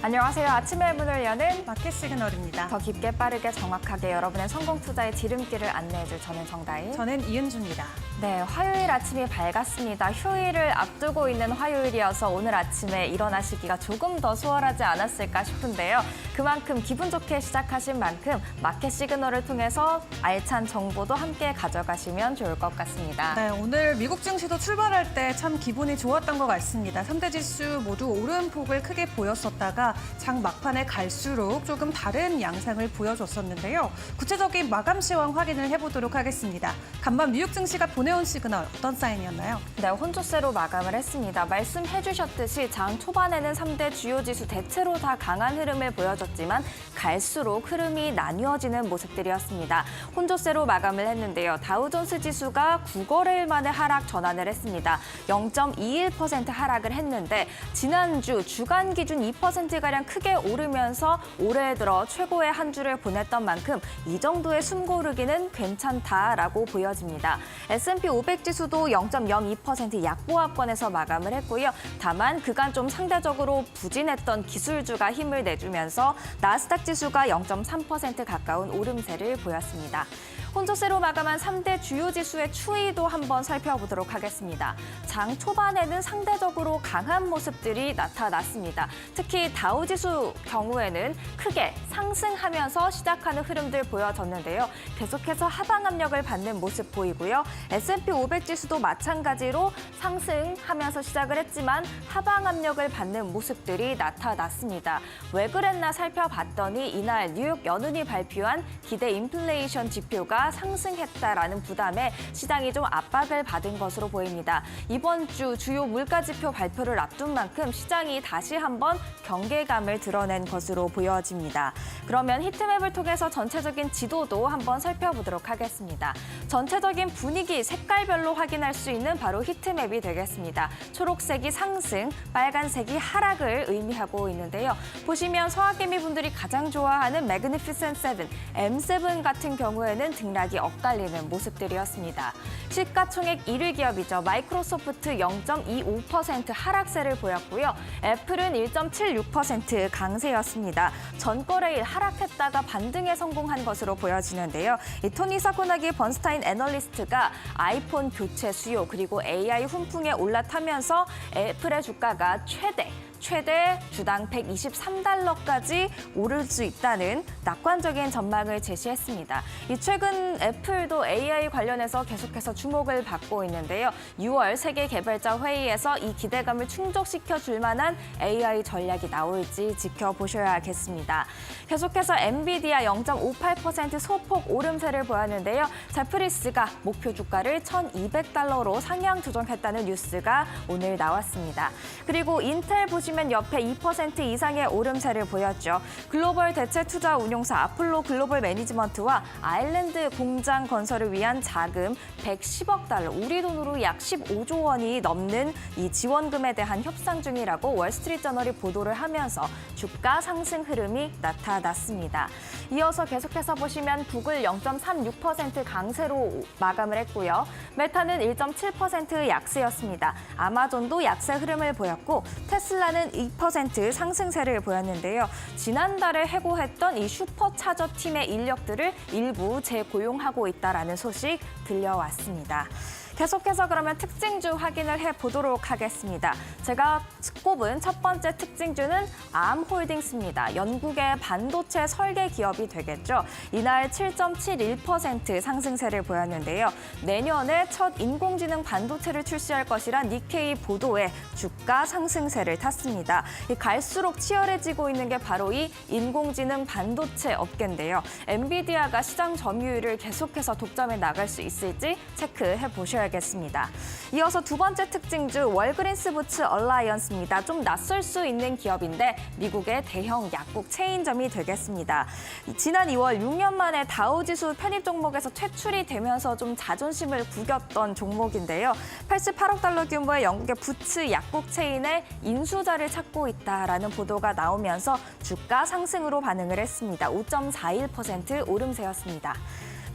안녕하세요. 아침의 문을 여는 마켓 시그널입니다. 더 깊게 빠르게 정확하게 여러분의 성공 투자의 지름길을 안내해줄 저는 정다희. 저는 이은주입니다. 네, 화요일 아침이 밝았습니다. 휴일을 앞두고 있는 화요일이어서 오늘 아침에 일어나시기가 조금 더 수월하지 않았을까 싶은데요. 그만큼 기분 좋게 시작하신 만큼 마켓 시그널을 통해서 알찬 정보도 함께 가져가시면 좋을 것 같습니다. 네, 오늘 미국 증시도 출발할 때 참 기분이 좋았던 것 같습니다. 3대 지수 모두 오름폭을 크게 보였었다가 장 막판에 갈수록 조금 다른 양상을 보여줬었는데요. 구체적인 마감 시황 확인을 해보도록 하겠습니다. 간밤 뉴욕 증시가 보내온 시그널 어떤 사인이었나요? 네, 혼조세로 마감을 했습니다. 말씀해 주셨듯이 장 초반에는 3대 주요 지수 대체로 다 강한 흐름을 보여줬지만 갈수록 흐름이 나뉘어지는 모습들이었습니다. 혼조세로 마감을 했는데요. 다우존스 지수가 9거래일 만에 하락 전환을 했습니다. 0.21% 하락을 했는데 지난주 주간 기준 2%가량 크게 오르면서 올해 들어 최고의 한 주를 보냈던 만큼 이 정도의 숨고르기는 괜찮다라고 보여집니다. S&P 500 지수도 0.02% 약보합권에서 마감을 했고요. 다만 그간 좀 상대적으로 부진했던 기술주가 힘을 내주면서 나스닥 지수가 0.3% 가까운 오름세를 보였습니다. 혼조세로 마감한 3대 주요 지수의 추이도 한번 살펴보도록 하겠습니다. 장 초반에는 상대적으로 강한 모습들이 나타났습니다. 특히 다우지수 경우에는 크게 상승하면서 시작하는 흐름들 보여졌는데요. 계속해서 하방 압력을 받는 모습 보이고요. S&P 500 지수도 마찬가지로 상승하면서 시작을 했지만 하방 압력을 받는 모습들이 나타났습니다. 왜 그랬나 살펴봤더니 이날 뉴욕 연은이 발표한 기대 인플레이션 지표가 상승했다라는 부담에 시장이 좀 압박을 받은 것으로 보입니다. 이번 주 주요 물가 지표 발표를 앞둔 만큼 시장이 다시 한번 경계감을 드러낸 것으로 보여집니다. 그러면 히트맵을 통해서 전체적인 지도도 한번 살펴보도록 하겠습니다. 전체적인 분위기 색깔별로 확인할 수 있는 바로 히트맵이 되겠습니다. 초록색이 상승, 빨간색이 하락을 의미하고 있는데요. 보시면 서학개미 분들이 가장 좋아하는 매그니피센트 7, M7 같은 경우에는 등락이 엇갈리는 모습들이었습니다. 시가총액 1위 기업이죠. 마이크로소프트 0.25% 하락세를 보였고요. 애플은 1.76% 강세였습니다. 전거래일 하락했다가 반등에 성공한 것으로 보여지는데요. 이 토니 사코나기 번스타인 애널리스트가 아이폰 교체 수요 그리고 AI 훈풍에 올라타면서 애플의 주가가 최대 주당 123달러까지 오를 수 있다는 낙관적인 전망을 제시했습니다. 최근 애플도 AI 관련해서 계속해서 주목을 받고 있는데요. 6월 세계 개발자 회의에서 이 기대감을 충족시켜 줄 만한 AI 전략이 나올지 지켜보셔야겠습니다. 계속해서 엔비디아 0.58% 소폭 오름세를 보였는데요. 제프리스가 목표 주가를 1,200달러로 상향 조정했다는 뉴스가 오늘 나왔습니다. 그리고 인텔 보시면 옆에 2% 이상의 오름세를 보였죠. 글로벌 대체 투자 운용사 아폴로 글로벌 매니지먼트와 아일랜드 공장 건설을 위한 자금 110억 달러, 우리 돈으로 약 15조 원이 넘는 이 지원금에 대한 협상 중이라고 월스트리트저널이 보도를 하면서 주가 상승 흐름이 나타났습니다. 이어서 계속해서 보시면 구글 0.36% 강세로 마감을 했고요. 메타는 1.7% 약세였습니다. 아마존도 약세 흐름을 보였고 테슬라는 2% 상승세를 보였는데요. 지난달에 해고했던 이 슈퍼차저 팀의 인력들을 일부 재고용하고 있다라는 소식 들려왔습니다. 계속해서 그러면 특징주 확인을 해보도록 하겠습니다. 제가 꼽은 첫 번째 특징주는 암홀딩스입니다. 영국의 반도체 설계 기업이 되겠죠. 이날 7.71% 상승세를 보였는데요. 내년에 첫 인공지능 반도체를 출시할 것이란 니케이 보도에 주가 상승세를 탔습니다. 갈수록 치열해지고 있는 게 바로 이 인공지능 반도체 업계인데요. 엔비디아가 시장 점유율을 계속해서 독점해 나갈 수 있을지 체크해 보셔야겠습니다. 이어서 두 번째 특징주 월그린스부츠 얼라이언스입니다. 좀 낯설 수 있는 기업인데 미국의 대형 약국 체인점이 되겠습니다. 지난 2월 6년 만에 다우지수 편입 종목에서 퇴출이 되면서 좀 자존심을 구겼던 종목인데요. 88억 달러 규모의 영국의 부츠 약국 체인의 인수자를 찾고 있다라는 보도가 나오면서 주가 상승으로 반응을 했습니다. 5.41% 오름세였습니다.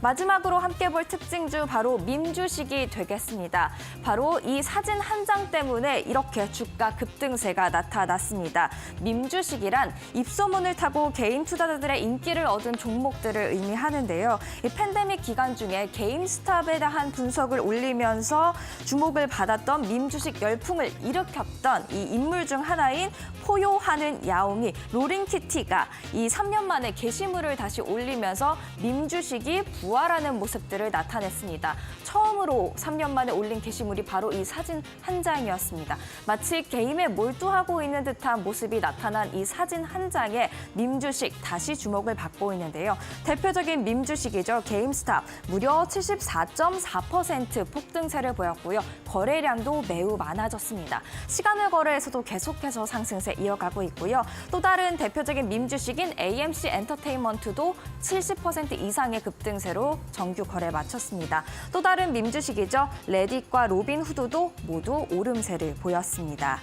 마지막으로 함께 볼 특징주 바로 밈 주식이 되겠습니다. 바로 이 사진 한 장 때문에 이렇게 주가 급등세가 나타났습니다. 밈 주식이란 입소문을 타고 개인 투자자들의 인기를 얻은 종목들을 의미하는데요. 이 팬데믹 기간 중에 게임스탑에 대한 분석을 올리면서 주목을 받았던 밈 주식 열풍을 일으켰던 이 인물 중 하나인 포효하는 야옹이 로링키티가 이 3년 만에 게시물을 다시 올리면서 밈 주식이 부활하는 모습들을 나타냈습니다. 처음으로 3년 만에 올린 게시물이 바로 이 사진 한 장이었습니다. 마치 게임에 몰두하고 있는 듯한 모습이 나타난 이 사진 한 장에 밈 주식 다시 주목을 받고 있는데요. 대표적인 밈 주식이죠. 게임스탑 무려 74.4% 폭등세를 보였고요. 거래량도 매우 많아졌습니다. 시간을 거래에서도 계속해서 상승세 이어가고 있고요. 또 다른 대표적인 밈 주식인 AMC 엔터테인먼트도 70% 이상의 급등세로 정규 거래 마쳤습니다. 또 다른 밈 주식이죠. 레딧과 로빈후드도 모두 오름세를 보였습니다.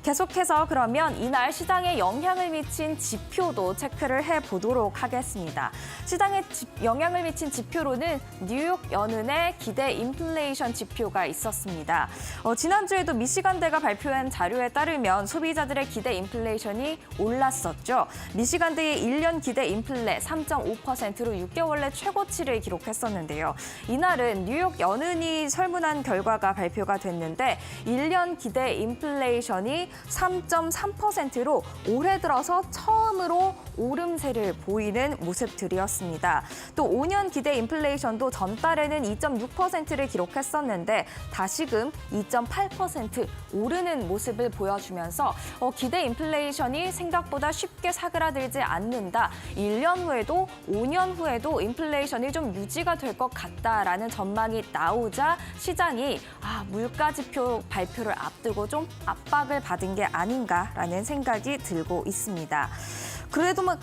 계속해서 그러면 이날 시장에 영향을 미친 지표도 체크를 해보도록 하겠습니다. 시장에 영향을 미친 지표로는 뉴욕 연은의 기대 인플레이션 지표가 있었습니다. 지난주에도 미시간대가 발표한 자료에 따르면 소비자들의 기대 인플레이션이 올랐었죠. 미시간대의 1년 기대 인플레 3.5%로 6개월 내 최고치를 기록했었는데요. 이날은 뉴욕 연은이 설문한 결과가 발표가 됐는데 1년 기대 인플레이션이 3.3%로 올해 들어서 처음으로 오름세를 보이는 모습들이었습니다. 또 5년 기대 인플레이션도 전달에는 2.6%를 기록했었는데 다시금 2.8% 오르는 모습을 보여주면서 기대 인플레이션이 생각보다 쉽게 사그라들지 않는다. 1년 후에도 5년 후에도 인플레이션이 좀 유지가 될 것 같다라는 전망이 나오자 시장이 물가 지표 발표를 앞두고 좀 압박을 받은 게 아닌가라는 생각이 들고 있습니다.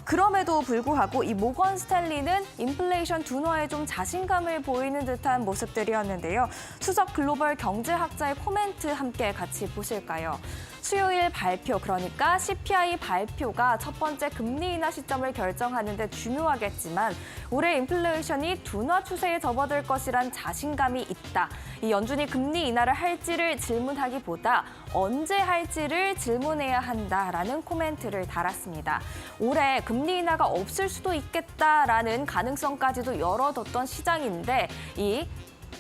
그럼에도 불구하고 이 모건 스탠리는 인플레이션 둔화에 좀 자신감을 보이는 듯한 모습들이었는데요. 수석 글로벌 경제학자의 코멘트 함께 같이 보실까요? 수요일 발표, 그러니까 CPI 발표가 첫 번째 금리 인하 시점을 결정하는 데 중요하겠지만 올해 인플레이션이 둔화 추세에 접어들 것이란 자신감이 있다. 이 연준이 금리 인하를 할지를 질문하기보다 언제 할지를 질문해야 한다라는 코멘트를 달았습니다. 올해 금리 인하가 없을 수도 있겠다라는 가능성까지도 열어뒀던 시장인데 이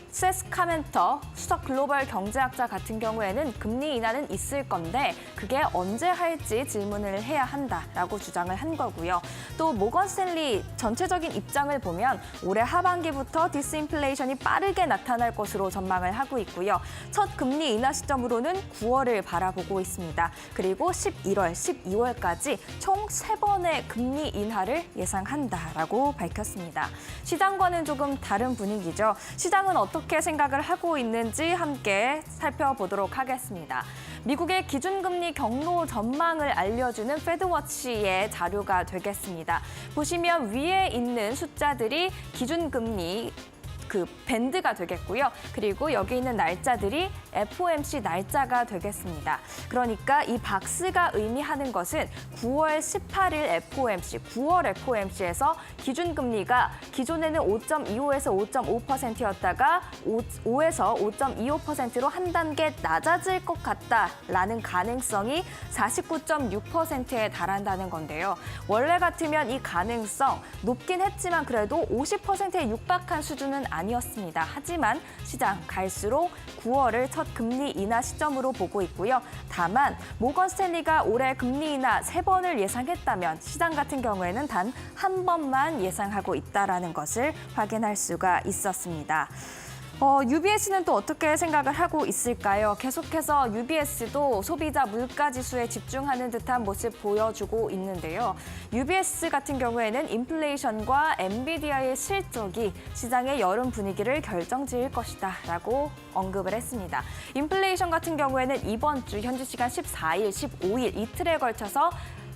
세스 카멘터 수석 글로벌 경제학자 같은 경우에는 금리 인하는 있을 건데 그게 언제 할지 질문을 해야 한다라고 주장을 한 거고요. 또 모건 스탠리 전체적인 입장을 보면 올해 하반기부터 디스인플레이션이 빠르게 나타날 것으로 전망을 하고 있고요. 첫 금리 인하 시점으로는 9월을 바라보고 있습니다. 그리고 11월, 12월까지 총 3번의 금리 인하를 예상한다라고 밝혔습니다. 시장과는 조금 다른 분위기죠. 시장은 어떻게 생각을 하고 있는지 함께 살펴보도록 하겠습니다. 미국의 기준금리 경로 전망을 알려주는 패드워치의 자료가 되겠습니다. 보시면 위에 있는 숫자들이 기준금리 밴드가 되겠고요. 그리고 여기 있는 날짜들이 FOMC 날짜가 되겠습니다. 그러니까 이 박스가 의미하는 것은 9월 18일 FOMC, 9월 FOMC에서 기준금리가 기존에는 5.25에서 5.5%였다가 5에서 5.25%로 한 단계 낮아질 것 같다라는 가능성이 49.6%에 달한다는 건데요. 원래 같으면 이 가능성 높긴 했지만 그래도 50%에 육박한 수준은 아니었습니다. 하지만 시장 갈수록 9월을 첫 금리 인하 시점으로 보고 있고요. 다만 모건 스탠리가 올해 금리 인하 3번을 예상했다면 시장 같은 경우에는 단 한 번만 예상하고 있다는 것을 확인할 수가 있었습니다. UBS는 또 어떻게 생각을 하고 있을까요? 계속해서 UBS도 소비자 물가 지수에 집중하는 듯한 모습 보여주고 있는데요. UBS 같은 경우에는 인플레이션과 엔비디아의 실적이 시장의 여름 분위기를 결정지을 것이다라고 언급을 했습니다. 인플레이션 같은 경우에는 이번 주 현지 시간 14일, 15일 이틀에 걸쳐서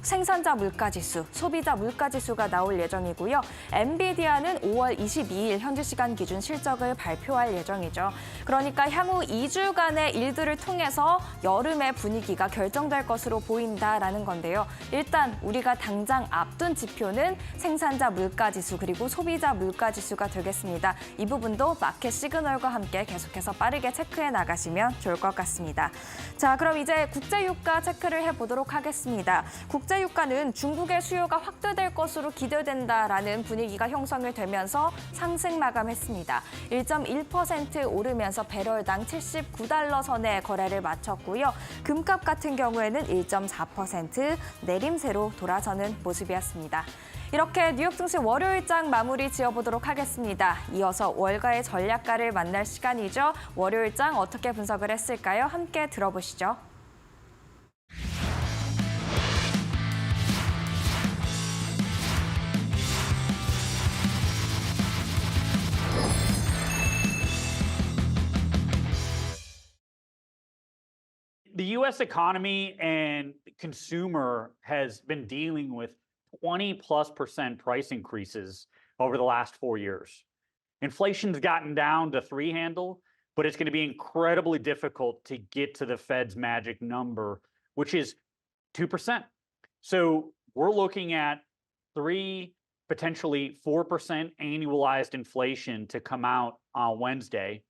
생산자 물가지수, 소비자 물가지수가 나올 예정이고요. 엔비디아는 5월 22일 현지 시간 기준 실적을 발표할 예정이죠. 그러니까 향후 2주간의 일들을 통해서 여름의 분위기가 결정될 것으로 보인다라는 건데요. 일단 우리가 당장 앞둔 지표는 생산자 물가지수 그리고 소비자 물가지수가 되겠습니다. 이 부분도 마켓 시그널과 함께 계속해서 빠르게 체크해 나가시면 좋을 것 같습니다. 자, 그럼 이제 국제유가 체크를 해보도록 하겠습니다. 국제유가는 중국의 수요가 확대될 것으로 기대된다라는 분위기가 형성이 되면서 상승 마감했습니다. 1.1% 오르면서 배럴당 79달러 선에 거래를 마쳤고요. 금값 같은 경우에는 1.4% 내림세로 돌아서는 모습이었습니다. 이렇게 뉴욕 증시 월요일장 마무리 지어보도록 하겠습니다. 이어서 월가의 전략가를 만날 시간이죠. 월요일장 어떻게 분석을 했을까요? 함께 들어보시죠. The U.S. economy and consumer has been dealing with 20+% price increases over the last 4 years. Inflation's gotten down to 3 handle, but it's going to be incredibly difficult to get to the Fed's magic number, which is 2%. So we're looking at 3, potentially 4% annualized inflation to come out on Wednesday,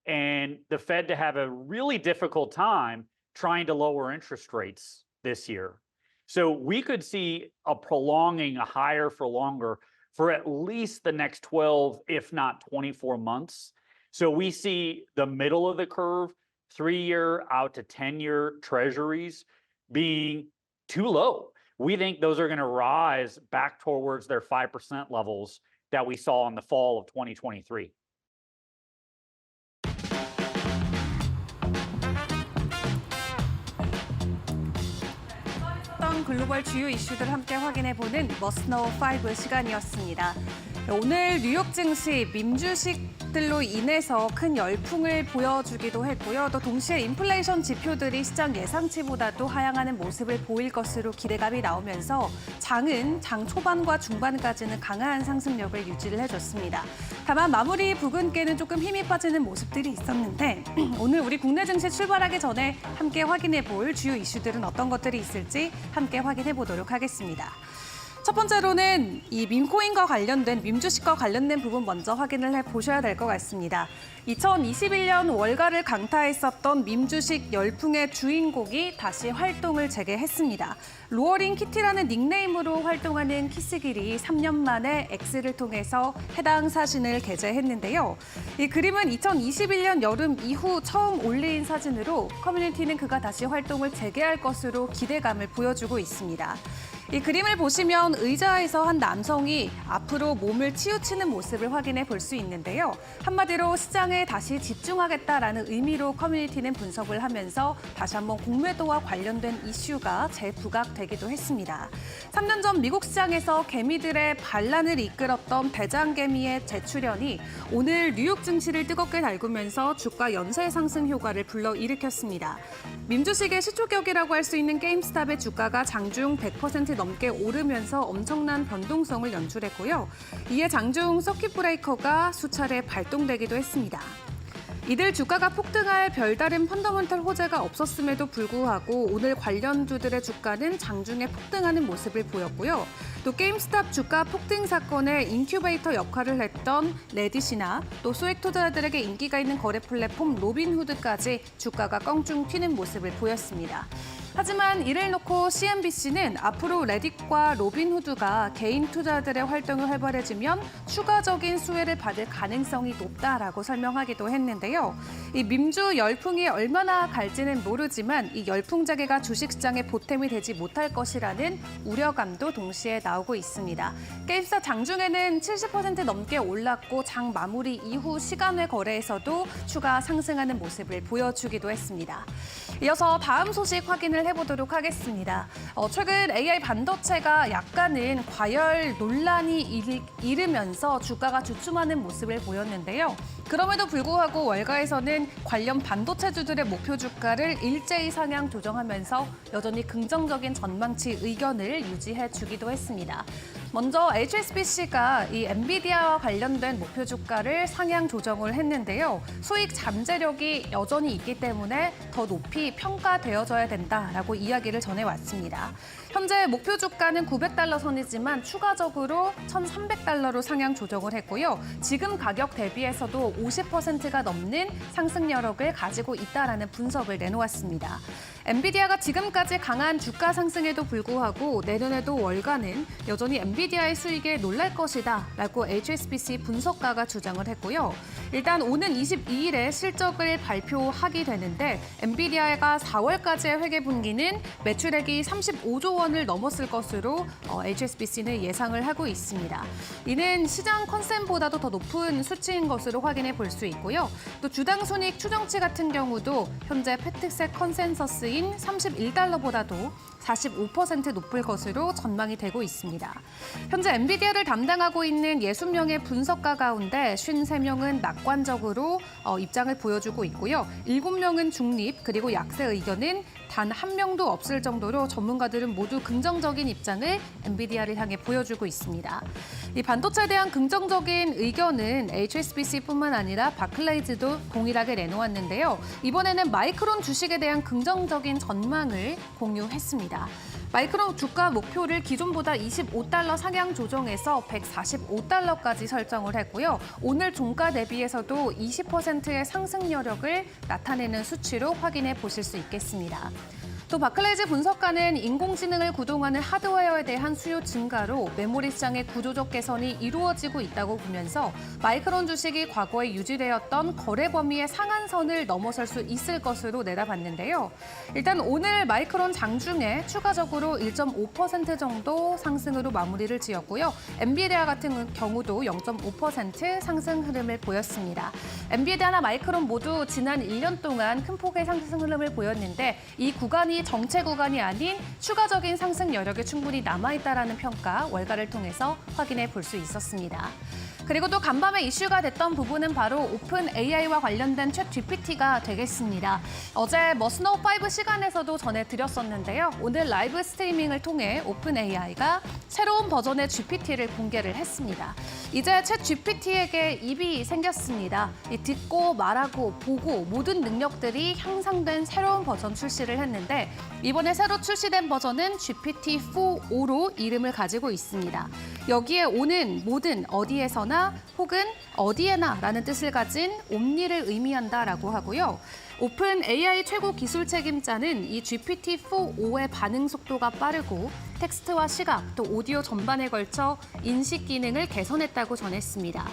and the Fed to have a really difficult time trying to lower interest rates this year. So we could see a prolonging, a higher for longer for at least the next 12, if not 24 months. So we see the middle of the curve, 3-year out to 10-year treasuries being too low. We think those are going to rise back towards their 5% levels that we saw in the fall of 2023. 글로벌 주요 이슈들 함께 확인해보는 머스트 노우 5 시간이었습니다. 오늘 뉴욕 증시 민주식들로 인해서 큰 열풍을 보여주기도 했고요. 또 동시에 인플레이션 지표들이 시장 예상치보다도 하향하는 모습을 보일 것으로 기대감이 나오면서 장은 장 초반과 중반까지는 강한 상승력을 유지를 해줬습니다. 다만 마무리 부근께는 조금 힘이 빠지는 모습들이 있었는데 오늘 우리 국내 증시 출발하기 전에 함께 확인해볼 주요 이슈들은 어떤 것들이 있을지 함께 확인해보도록 하겠습니다. 첫 번째로는 이 밈코인과 관련된 밈주식과 관련된 부분 먼저 확인을 해보셔야 될 것 같습니다. 2021년 월가를 강타했었던 밈주식 열풍의 주인공이 다시 활동을 재개했습니다. 로어링 키티라는 닉네임으로 활동하는 키스길이 3년 만에 X를 통해서 해당 사진을 게재했는데요. 이 그림은 2021년 여름 이후 처음 올린 사진으로 커뮤니티는 그가 다시 활동을 재개할 것으로 기대감을 보여주고 있습니다. 이 그림을 보시면 의자에서 한 남성이 앞으로 몸을 치우치는 모습을 확인해 볼 수 있는데요. 한마디로 시장에 다시 집중하겠다라는 의미로 커뮤니티는 분석을 하면서 다시 한번 공매도와 관련된 이슈가 재부각되기도 했습니다. 3년 전 미국 시장에서 개미들의 반란을 이끌었던 대장개미의 재출현이 오늘 뉴욕 증시를 뜨겁게 달구면서 주가 연쇄 상승 효과를 불러일으켰습니다. 밈주식의 시초격이라고 할 수 있는 게임스탑의 주가가 장중 100% 넘게 오르면서 엄청난 변동성을 연출했고요. 이에 장중 서킷 브레이커가 수차례 발동되기도 했습니다. 이들 주가가 폭등할 별다른 펀더멘털 호재가 없었음에도 불구하고 오늘 관련주들의 주가는 장중에 폭등하는 모습을 보였고요. 또 게임스탑 주가 폭등 사건의 인큐베이터 역할을 했던 레딧이나 또 소액 투자자들에게 인기가 있는 거래 플랫폼 로빈후드까지 주가가 껑충 튀는 모습을 보였습니다. 하지만 이를 놓고 CNBC는 앞으로 레딧과 로빈후드가 개인 투자들의 활동이 활발해지면 추가적인 수혜를 받을 가능성이 높다라고 설명하기도 했는데요. 이 밈주 열풍이 얼마나 갈지는 모르지만 이 열풍 자개가 주식시장에 보탬이 되지 못할 것이라는 우려감도 동시에 나오고 있습니다. 게임스탑 장중에는 70% 넘게 올랐고 장 마무리 이후 시간외 거래에서도 추가 상승하는 모습을 보여주기도 했습니다. 이어서 다음 소식 확인을 해보도록 하겠습니다. 최근 AI 반도체가 약간은 과열 논란이 일으면서 주가가 주춤하는 모습을 보였는데요. 그럼에도 불구하고 월가에서는 관련 반도체주들의 목표 주가를 일제히 상향 조정하면서 여전히 긍정적인 전망치 의견을 유지해 주기도 했습니다. 먼저 HSBC가 이 엔비디아와 관련된 목표 주가를 상향 조정을 했는데요. 수익 잠재력이 여전히 있기 때문에 더 높이 평가되어져야 된다라고 이야기를 전해왔습니다. 현재 목표 주가는 900달러 선이지만 추가적으로 1,300달러로 상향 조정을 했고요. 지금 가격 대비해서도 50%가 넘는 상승 여력을 가지고 있다라는 분석을 내놓았습니다. 엔비디아가 지금까지 강한 주가 상승에도 불구하고 내년에도 월가는 여전히 엔비디아의 수익에 놀랄 것이다라고 HSBC 분석가가 주장을 했고요. 일단 오는 22일에 실적을 발표하게 되는데 엔비디아가 4월까지의 회계 분기는 매출액이 35조 원을 넘었을 것으로 HSBC는 예상을 하고 있습니다. 이는 시장 컨센보다도 더 높은 수치인 것으로 확인해 볼 수 있고요. 또 주당 손익 추정치 같은 경우도 현재 패트색 컨센서스인 31달러보다도 45% 높을 것으로 전망이 되고 있습니다. 현재 엔비디아를 담당하고 있는 60명의 분석가 가운데 53명은 낙관적으로 입장을 보여주고 있고요. 7명은 중립, 그리고 약세 의견은 단 한 명도 없을 정도로 전문가들은 모두 긍정적인 입장을 엔비디아를 향해 보여주고 있습니다. 이 반도체에 대한 긍정적인 의견은 HSBC뿐만 아니라 바클레이즈도 동일하게 내놓았는데요. 이번에는 마이크론 주식에 대한 긍정적인 전망을 공유했습니다. 마이크론 주가 목표를 기존보다 25달러 상향 조정해서 145달러까지 설정을 했고요. 오늘 종가 대비해서도 20%의 상승 여력을 나타내는 수치로 확인해 보실 수 있겠습니다. 또 바클레이즈 분석가는 인공지능을 구동하는 하드웨어에 대한 수요 증가로 메모리 시장의 구조적 개선이 이루어지고 있다고 보면서 마이크론 주식이 과거에 유지되었던 거래 범위의 상한선을 넘어설 수 있을 것으로 내다봤는데요. 일단 오늘 마이크론 장중에 추가적으로 1.5% 정도 상승으로 마무리를 지었고요. 엔비디아 같은 경우도 0.5% 상승 흐름을 보였습니다. 엔비디아나 마이크론 모두 지난 1년 동안 큰 폭의 상승 흐름을 보였는데 이 구간이 정체 구간이 아닌 추가적인 상승 여력이 충분히 남아있다라는 평가 월가를 통해서 확인해 볼 수 있었습니다. 그리고 또 간밤에 이슈가 됐던 부분은 바로 오픈 AI와 관련된 챗 GPT가 되겠습니다. 어제 머스노우5 시간에서도 전해드렸었는데요. 오늘 라이브 스트리밍을 통해 오픈 AI가 새로운 버전의 GPT를 공개를 했습니다. 이제 챗 GPT에게 입이 생겼습니다. 듣고 말하고 보고 모든 능력들이 향상된 새로운 버전 출시를 했는데 이번에 새로 출시된 버전은 GPT-4.5로 이름을 가지고 있습니다. 여기에 오는 모든 어디에서나 혹은 어디에나라는 뜻을 가진 옴니를 의미한다라고 하고요. 오픈 AI 최고 기술 책임자는 이 GPT-4.5의 반응 속도가 빠르고 텍스트와 시각, 또 오디오 전반에 걸쳐 인식 기능을 개선했다고 전했습니다.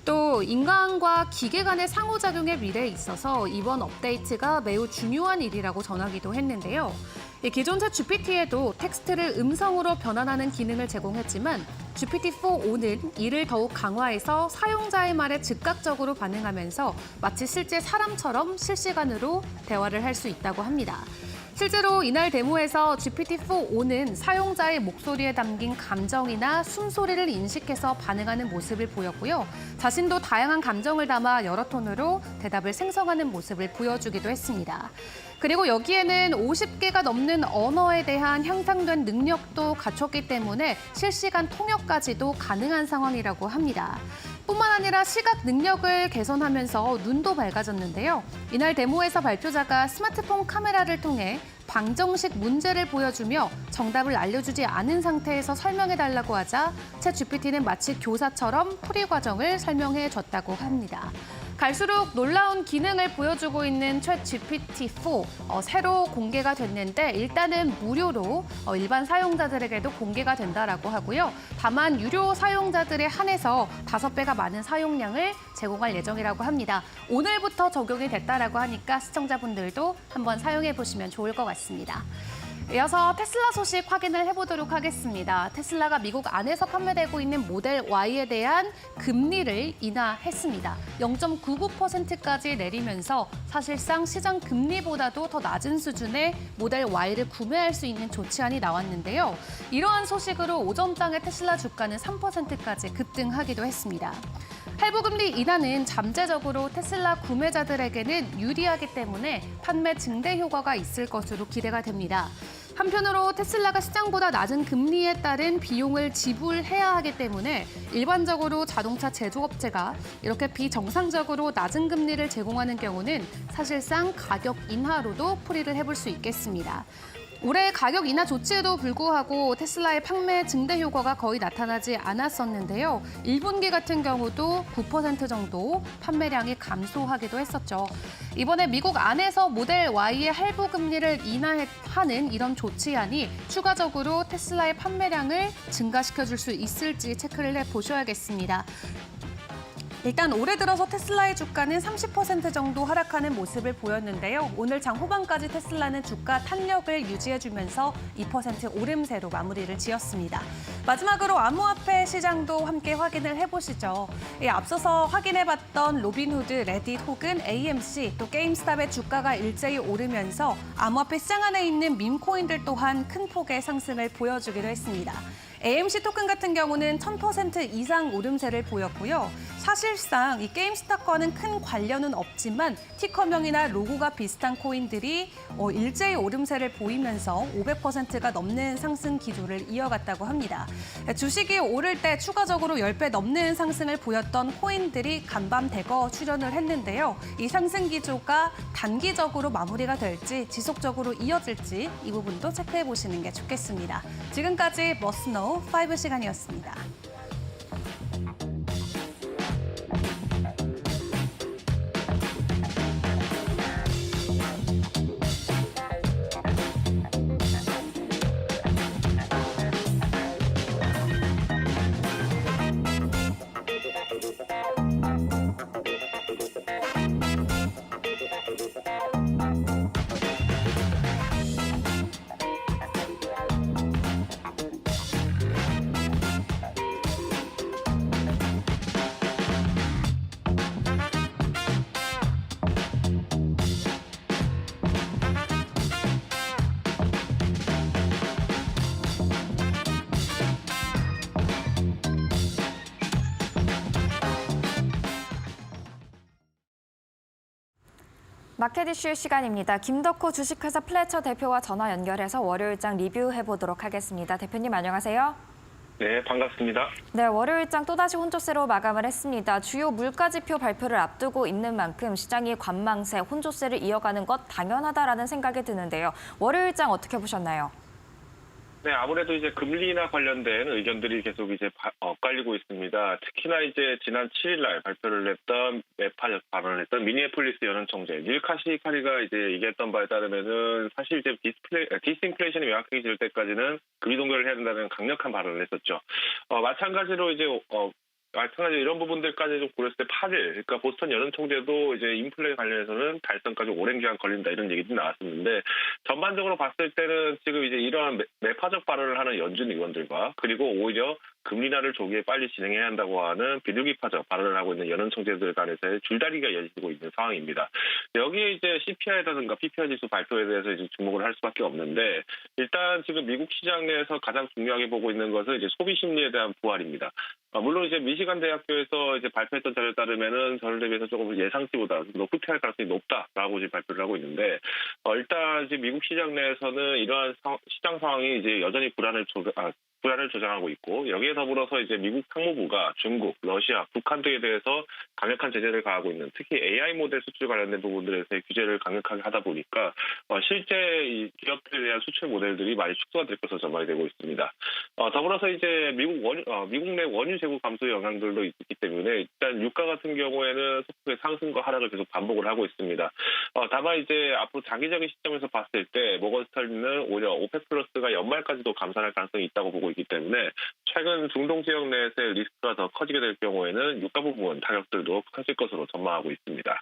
또 인간과 기계 간의 상호작용의 미래에 있어서 이번 업데이트가 매우 중요한 일이라고 전하기도 했는데요. 기존 챗 GPT에도 텍스트를 음성으로 변환하는 기능을 제공했지만 GPT-4.5는 이를 더욱 강화해서 사용자의 말에 즉각적으로 반응하면서 마치 실제 사람처럼 실시간으로 대화를 할 수 있다고 합니다. 실제로 이날 데모에서 GPT-4.5는 사용자의 목소리에 담긴 감정이나 숨소리를 인식해서 반응하는 모습을 보였고요. 자신도 다양한 감정을 담아 여러 톤으로 대답을 생성하는 모습을 보여주기도 했습니다. 그리고 여기에는 50개가 넘는 언어에 대한 향상된 능력도 갖췄기 때문에 실시간 통역까지도 가능한 상황이라고 합니다. 뿐만 아니라 시각 능력을 개선하면서 눈도 밝아졌는데요. 이날 데모에서 발표자가 스마트폰 카메라를 통해 방정식 문제를 보여주며 정답을 알려주지 않은 상태에서 설명해달라고 하자 챗 GPT는 마치 교사처럼 풀이 과정을 설명해줬다고 합니다. 갈수록 놀라운 기능을 보여주고 있는 챗 GPT-4 새로 공개가 됐는데 일단은 무료로 일반 사용자들에게도 공개가 된다라고 하고요. 다만 유료 사용자들에 한해서 5배가 많은 사용량을 제공할 예정이라고 합니다. 오늘부터 적용이 됐다라고 하니까 시청자분들도 한번 사용해 보시면 좋을 것 같습니다. 이어서 테슬라 소식 확인을 해보도록 하겠습니다. 테슬라가 미국 안에서 판매되고 있는 모델 Y에 대한 금리를 인하했습니다. 0.99%까지 내리면서 사실상 시장 금리보다도 더 낮은 수준의 모델 Y를 구매할 수 있는 조치안이 나왔는데요. 이러한 소식으로 오전장의 테슬라 주가는 3%까지 급등하기도 했습니다. 할부금리 인하는 잠재적으로 테슬라 구매자들에게는 유리하기 때문에 판매 증대 효과가 있을 것으로 기대가 됩니다. 한편으로 테슬라가 시장보다 낮은 금리에 따른 비용을 지불해야 하기 때문에 일반적으로 자동차 제조업체가 이렇게 비정상적으로 낮은 금리를 제공하는 경우는 사실상 가격 인하로도 풀이를 해볼 수 있겠습니다. 올해 가격 인하 조치에도 불구하고 테슬라의 판매 증대 효과가 거의 나타나지 않았었는데요. 1분기 같은 경우도 9% 정도 판매량이 감소하기도 했었죠. 이번에 미국 안에서 모델 Y의 할부 금리를 인하하는 이런 조치안이 추가적으로 테슬라의 판매량을 증가시켜줄 수 있을지 체크를 해보셔야겠습니다. 일단 올해 들어서 테슬라의 주가는 30% 정도 하락하는 모습을 보였는데요. 오늘 장 후반까지 테슬라는 주가 탄력을 유지해주면서 2% 오름세로 마무리를 지었습니다. 마지막으로 암호화폐 시장도 함께 확인을 해보시죠. 앞서서 확인해봤던 로빈후드, 레딧 혹은 AMC 또 게임스탑의 주가가 일제히 오르면서 암호화폐 시장 안에 있는 밈코인들 또한 큰 폭의 상승을 보여주기도 했습니다. AMC 토큰 같은 경우는 1000% 이상 오름세를 보였고요. 사실상 이 게임스탑과는 큰 관련은 없지만 티커명이나 로고가 비슷한 코인들이 일제히 오름세를 보이면서 500%가 넘는 상승 기조를 이어갔다고 합니다. 주식이 오를 때 추가적으로 10배 넘는 상승을 보였던 코인들이 간밤 대거 출현을 했는데요. 이 상승 기조가 단기적으로 마무리가 될지 지속적으로 이어질지 이 부분도 체크해 보시는 게 좋겠습니다. 지금까지 머스노우 5 시간이었습니다. 마켓 이슈 시간입니다. 김덕호 주식회사 플래처 대표와 전화 연결해서 월요일장 리뷰해보도록 하겠습니다. 대표님 안녕하세요. 네, 반갑습니다. 네, 월요일장 또다시 혼조세로 마감을 했습니다. 주요 물가지표 발표를 앞두고 있는 만큼 시장이 관망세, 혼조세를 이어가는 것 당연하다라는 생각이 드는데요. 월요일장 어떻게 보셨나요? 네, 아무래도 이제 금리나 관련된 의견들이 계속 이제 엇갈리고 있습니다. 특히나 이제 지난 7일 날 발표를 했던 매파 발언을 했던 미니애폴리스 연은총재 닐 카시카리가 이제 얘기했던 바에 따르면은 사실 이제 디스인플레이션이 명확하게 질 때까지는 금리 동결을 해야 된다는 강력한 발언을 했었죠. 마찬가지로 이런 부분들까지 좀 고렸을 때 8일, 그러니까 보스턴 연은총재도 이제 인플레 관련해서는 달성까지 오랜 기간 걸린다 이런 얘기도 나왔었는데 전반적으로 봤을 때는 지금 이제 이러한 매파적 발언을 하는 연준 의원들과 그리고 오히려 금리 인하를 조기에 빨리 진행해야 한다고 하는 비둘기파적 발언을 하고 있는 연은총재들 간에서의 줄다리기가 이어지고 있는 상황입니다. 여기에 이제 CPI라든가 PPI 지수 발표에 대해서 이제 주목을 할 수밖에 없는데 일단 지금 미국 시장 내에서 가장 중요하게 보고 있는 것은 이제 소비 심리에 대한 부활입니다. 물론 이제 미시간 대학교에서 이제 발표했던 자료에 따르면은 전월 대비해서 조금 예상치보다 후퇴할 가능성이 높다라고 지금 발표를 하고 있는데 일단 지금 미국 시장 내에서는 이러한 시장 상황이 이제 여전히 불안을 조장하고 있고 여기에 더불어서 이제 미국 상무부가 중국, 러시아, 북한 등에 대해서 강력한 제재를 가하고 있는 특히 AI 모델 수출 관련된 부분들에서의 규제를 강력하게 하다 보니까 실제 이 기업들에 대한 수출 모델들이 많이 축소가 될 것으로 전망이 되고 있습니다. 더불어서 이제 미국 내 원유 재고 감소 영향들도 있기 때문에 일단 유가 같은 경우에는 소폭의 상승과 하락을 계속 반복을 하고 있습니다. 다만 이제 앞으로 장기적인 시점에서 봤을 때 모건스탠리는 오히려 오펙 플러스가 연말까지도 감산할 가능성이 있다고 보고 있기 때문에 최근 중동 지역 내에서의 리스크가 더 커지게 될 경우에는 유가 부분 타격들도 커질 것으로 전망하고 있습니다.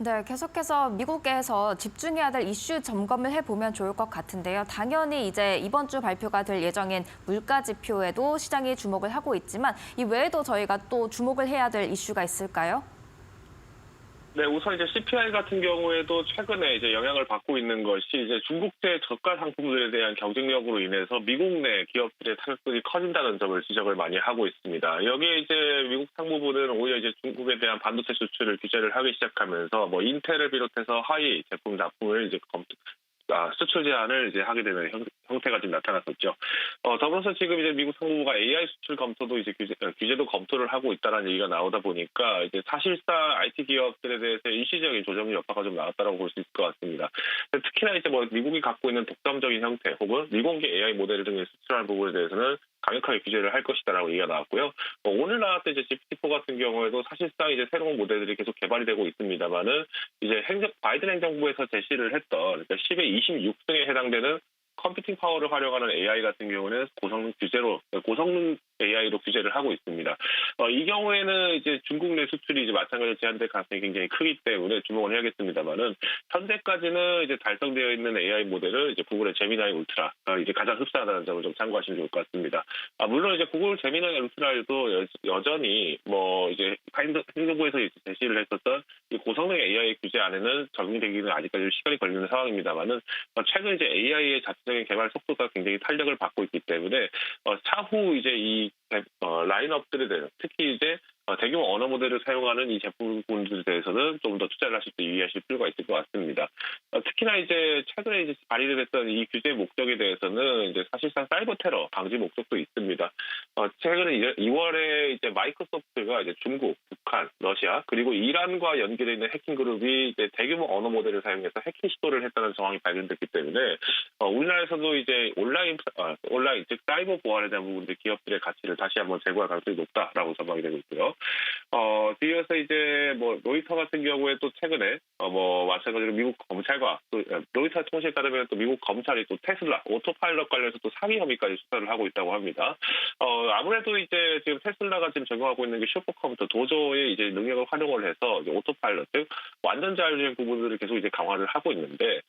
네, 계속해서 미국에서 집중해야 될 이슈 점검을 해보면 좋을 것 같은데요. 당연히 이제 이번 주 발표가 될 예정인 물가 지표에도 시장이 주목을 하고 있지만 이 외에도 저희가 또 주목을 해야 될 이슈가 있을까요? 네, 우선 이제 CPI 같은 경우에도 최근에 이제 영향을 받고 있는 것이 이제 중국제 저가 상품들에 대한 경쟁력으로 인해서 미국 내 기업들의 타격들이 커진다는 점을 지적을 많이 하고 있습니다. 여기에 이제 미국 상무부는 오히려 이제 중국에 대한 반도체 수출을 규제를 하기 시작하면서 뭐 인텔을 비롯해서 하위 제품 납품을 이제 수출 제한을 이제 하게 되는 형태가 좀 나타났었죠. 더불어서 지금 이제 미국 상무부가 AI 수출 검토도 이제 규제도 검토를 하고 있다는 얘기가 나오다 보니까 이제 사실상 IT 기업들에 대해서 일시적인 조정 여파가 좀 나왔다고 볼 수 있을 것 같습니다. 특히나 이제 뭐 미국이 갖고 있는 독점적인 형태 혹은 미공개 AI 모델 등을 수출하는 부분에 대해서는 강력하게 규제를 할 것이다라고 얘기가 나왔고요. 오늘 나왔던 이제 GPT-4 같은 경우에도 사실상 이제 새로운 모델들이 계속 개발이 되고 있습니다만은 이제 바이든 행정부에서 제시를 했던 그러니까 10의 26등에 해당되는 컴퓨팅 파워를 활용하는 AI 같은 경우는 고성능 AI로 규제를 하고 있습니다. 이 경우에는 이제 중국 내 수출이 이제 마찬가지로 제한될 가능성이 굉장히 크기 때문에 주목을 해야겠습니다만은 현재까지는 이제 달성되어 있는 AI 모델은 이제 구글의 제미나이 울트라가 이제 가장 흡사하다는 점을 좀 참고하시면 좋을 것 같습니다. 물론 이제 구글 제미나이 울트라에도 여전히 뭐 이제 행정부에서 제시를 했었던 이 고성능 AI 규제 안에는 적용되기는 아직까지 시간이 걸리는 상황입니다만은 최근 이제 AI의 자체적인 개발 속도가 굉장히 탄력을 받고 있기 때문에 차후 이제 이 라인업들에 대해서 특히 이제 대규모 언어 모델을 사용하는 이 제품군들에 대해서는 좀 더 투자를 하실 때 유의하실 필요가 있을 것 같습니다. 특히나 이제 최근에 이제 발의를 했던 이 규제 목적에 대해서는 이제 사실상 사이버 테러 방지 목적도 있습니다. 최근에 2월에 이제 마이크로소프트가 이제 중국, 북한, 러시아 그리고 이란과 연결해 있는 해킹 그룹이 이제 대규모 언어 모델을 사용해서 해킹 시도를 했다는 정황이 발견됐기 때문에 우리나라에서도 이제 온라인 즉 사이버 보안에 대한 부분들 기업들의 가치를 다시 한번 제고할 가능성이 높다라고 전망이 되고 있고요. 뒤이어서 이제 뭐 로이터 같은 경우에 또 최근에 뭐 마찬가지로 미국 검찰과 또 로이터 통신에 따르면 또 미국 검찰이 또 테슬라 오토파일럿 관련해서 또 사기 혐의까지 수사를 하고 있다고 합니다. 아무래도 이제 지금 테슬라가 지금 적용하고 있는 게 슈퍼컴퓨터 도저의 이제 능력을 활용을 해서 이제 오토파일럿 즉 완전 자율주행 부분들을 계속 이제 강화를 하고 있는데.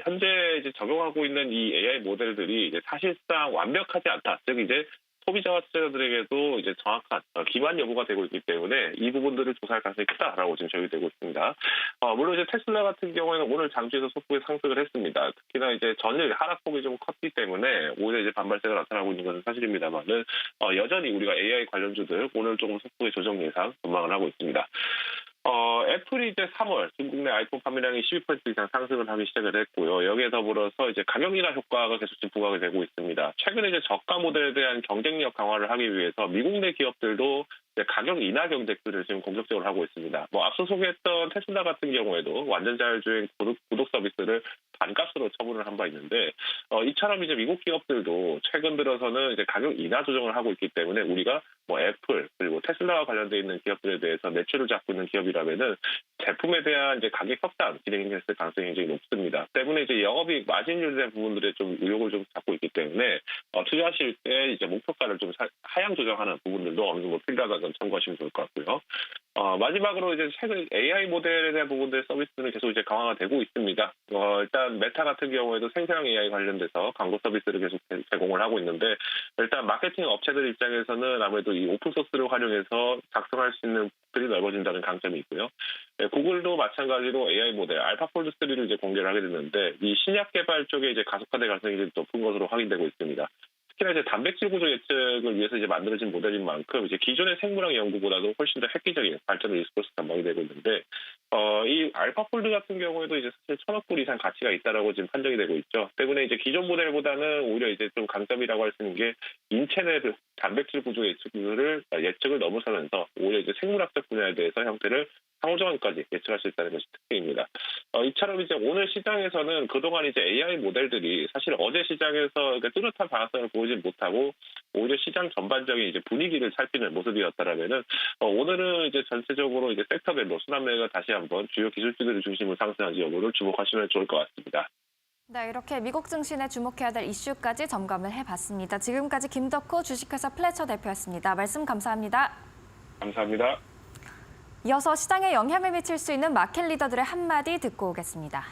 현재 이제 적용하고 있는 이 AI 모델들이 이제 사실상 완벽하지 않다. 즉 이제 소비자와 투자자들에게도 이제 정확한 기반 여부가 되고 있기 때문에 이 부분들을 조사할 가능성이 크다라고 지금 저희되고 있습니다. 물론 이제 테슬라 같은 경우에는 오늘 장주에서 소폭의 상승을 했습니다. 특히나 이제 전일 하락폭이 좀 컸기 때문에 오히려 이제 반발세가 나타나고 있는 것은 사실입니다만은 여전히 우리가 AI 관련주들 오늘 조금 소폭의 조정 예상 전망을 하고 있습니다. 애플이 이제 3월 중국 내 아이폰 판매량이 12% 이상 상승을 하기 시작을 했고요. 여기에 더불어서 이제 가격 인하 효과가 계속 지금 부각이 되고 있습니다. 최근에 이제 저가 모델에 대한 경쟁력 강화를 하기 위해서 미국 내 기업들도 가격 인하 정책들을 지금 공격적으로 하고 있습니다. 뭐 앞서 소개했던 테슬라 같은 경우에도 완전 자율주행 구독 서비스를 반값으로 처분을 한 바 있는데 이처럼 이제 미국 기업들도 최근 들어서는 이제 가격 인하 조정을 하고 있기 때문에 우리가 뭐 애플 그리고 테슬라와 관련돼 있는 기업들에 대해서 매출을 잡고 있는 기업이라면은 제품에 대한 이제 가격 협상 진행했을 가능성이 굉장히 높습니다. 때문에 이제 영업이익 마진율에 대한 부분들에 좀 의욕을 좀 잡고 있기 때문에 투자하실 때 이제 목표가를 좀 하향 조정하는 부분들도 어느 정도 필요하다는 점 참고하시면 좋을 것 같고요. 마지막으로 이제 최근 AI 모델에 대한 부분들 서비스는 계속 이제 강화가 되고 있습니다. 일단 메타 같은 경우에도 생成AI 관련돼서 광고 서비스를 계속 제공을 하고 있는데 일단 마케팅 업체들 입장에서는 아무래도 이 오픈 소스를 활용해서 작성할 수 있는 들이 넓어진다는 강점이 있고요. 구글도 마찬가지로 AI 모델 알파폴드 3를 이제 공개를 하게 됐는데 이 신약 개발 쪽에 이제 가속화될 가능성이 이제 높은 것으로 확인되고 있습니다. 특히나 이제 단백질 구조 예측을 위해서 이제 만들어진 모델인 만큼 이제 기존의 생물학 연구보다도 훨씬 더 획기적인 발전을 있을 것으로 전망이 되고 있는데 이 알파폴드 같은 경우에도 이제 사실 1,000억 불 이상 가치가 있다라고 지금 판정이 되고 있죠. 때문에 이제 기존 모델보다는 오히려 이제 좀 강점이라고 할 수 있는 게 인체 내 단백질 구조 예측을 넘어서면서 오히려 이제 생물학적 분야에 대해서 형태를 상호정환까지 예측할 수 있다는 것이 특징입니다. 이처럼 이제 오늘 시장에서는 그동안 이제 AI 모델들이 사실 어제 시장에서 뚜렷한 방향성을 보이지 못하고 오히려 시장 전반적인 이제 분위기를 살피는 모습이었다라면은 오늘은 이제 전체적으로 이제 섹터별로 순환매가 다시 한번 주요 기술주들을 중심으로 상승한 여부를 주목하시면 좋을 것 같습니다. 네, 이렇게 미국 증시에 주목해야 될 이슈까지 점검을 해봤습니다. 지금까지 김덕호 주식회사 플래처 대표였습니다. 말씀 감사합니다. 감사합니다. 이어서 시장에 영향을 미칠 수 있는 마켓 리더들의 한마디 듣고 오겠습니다.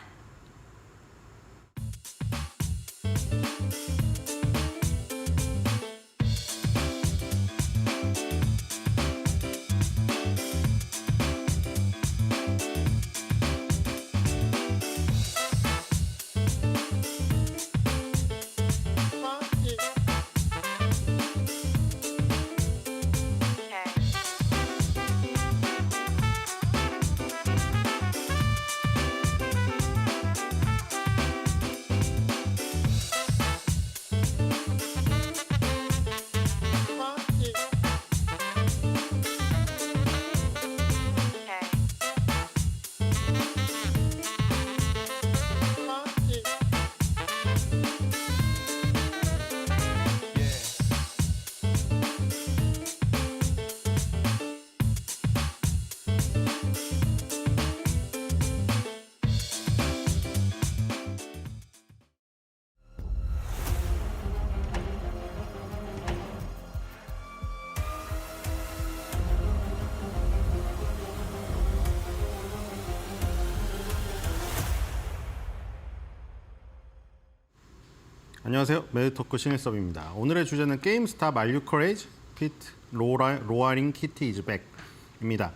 안녕하세요. 매드토크 신일섭입니다. 오늘의 주제는 게임스탑 Are You Crazy? Pit Roaring Kitty is Back입니다.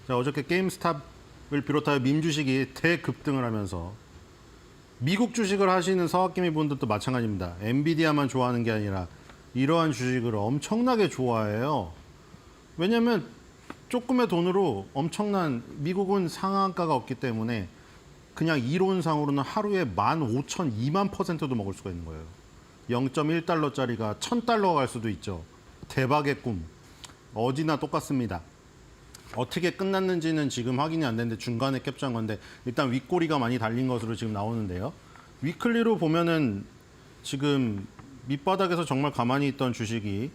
자, 어저께 게임스탑을 비롯하여 밈 주식이 대급등을 하면서 미국 주식을 하시는 서학개미 분들도 마찬가지입니다. 엔비디아만 좋아하는 게 아니라 이러한 주식을 엄청나게 좋아해요. 왜냐하면 조금의 돈으로 엄청난 미국은 상한가가 없기 때문에 그냥 이론상으로는 하루에 15,000, 2만%도 먹을 수가 있는 거예요. 0.1달러짜리가 1,000달러가 갈 수도 있죠. 대박의 꿈. 어디나 똑같습니다. 어떻게 끝났는지는 지금 확인이 안 됐는데 중간에 캡처한 건데 일단 윗꼬리가 많이 달린 것으로 지금 나오는데요. 위클리로 보면은 지금 밑바닥에서 정말 가만히 있던 주식이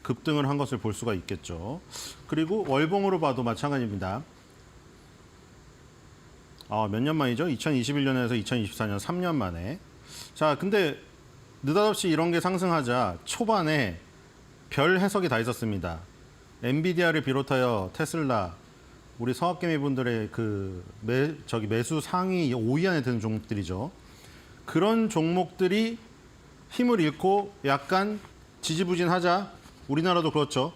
급등을 한 것을 볼 수가 있겠죠. 그리고 월봉으로 봐도 마찬가지입니다. 몇 년 만이죠? 2021년에서 2024년 3년 만에. 자, 근데 느닷없이 이런 게 상승하자 초반에 별 해석이 다 있었습니다. 엔비디아를 비롯하여 테슬라, 우리 서학개미 분들의 그 매수 상위 5위 안에 드는 종목들이죠. 그런 종목들이 힘을 잃고 약간 지지부진하자 우리나라도 그렇죠.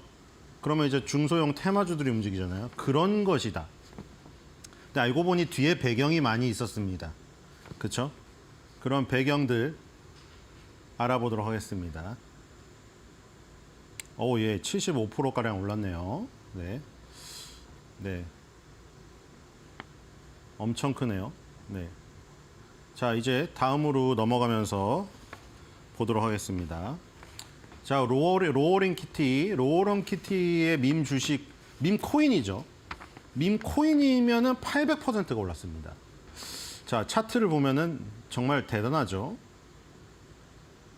그러면 이제 중소형 테마주들이 움직이잖아요. 그런 것이다. 근데 알고 보니 뒤에 배경이 많이 있었습니다. 그렇죠? 그런 배경들 알아보도록 하겠습니다. 예, 75%가량 올랐네요. 네. 네. 엄청 크네요. 네. 자, 이제 다음으로 넘어가면서 보도록 하겠습니다. 자, 로어링 키티의 밈 주식, 밈 코인이죠. 밈 코인이면은 800%가 올랐습니다. 자, 차트를 보면은 정말 대단하죠.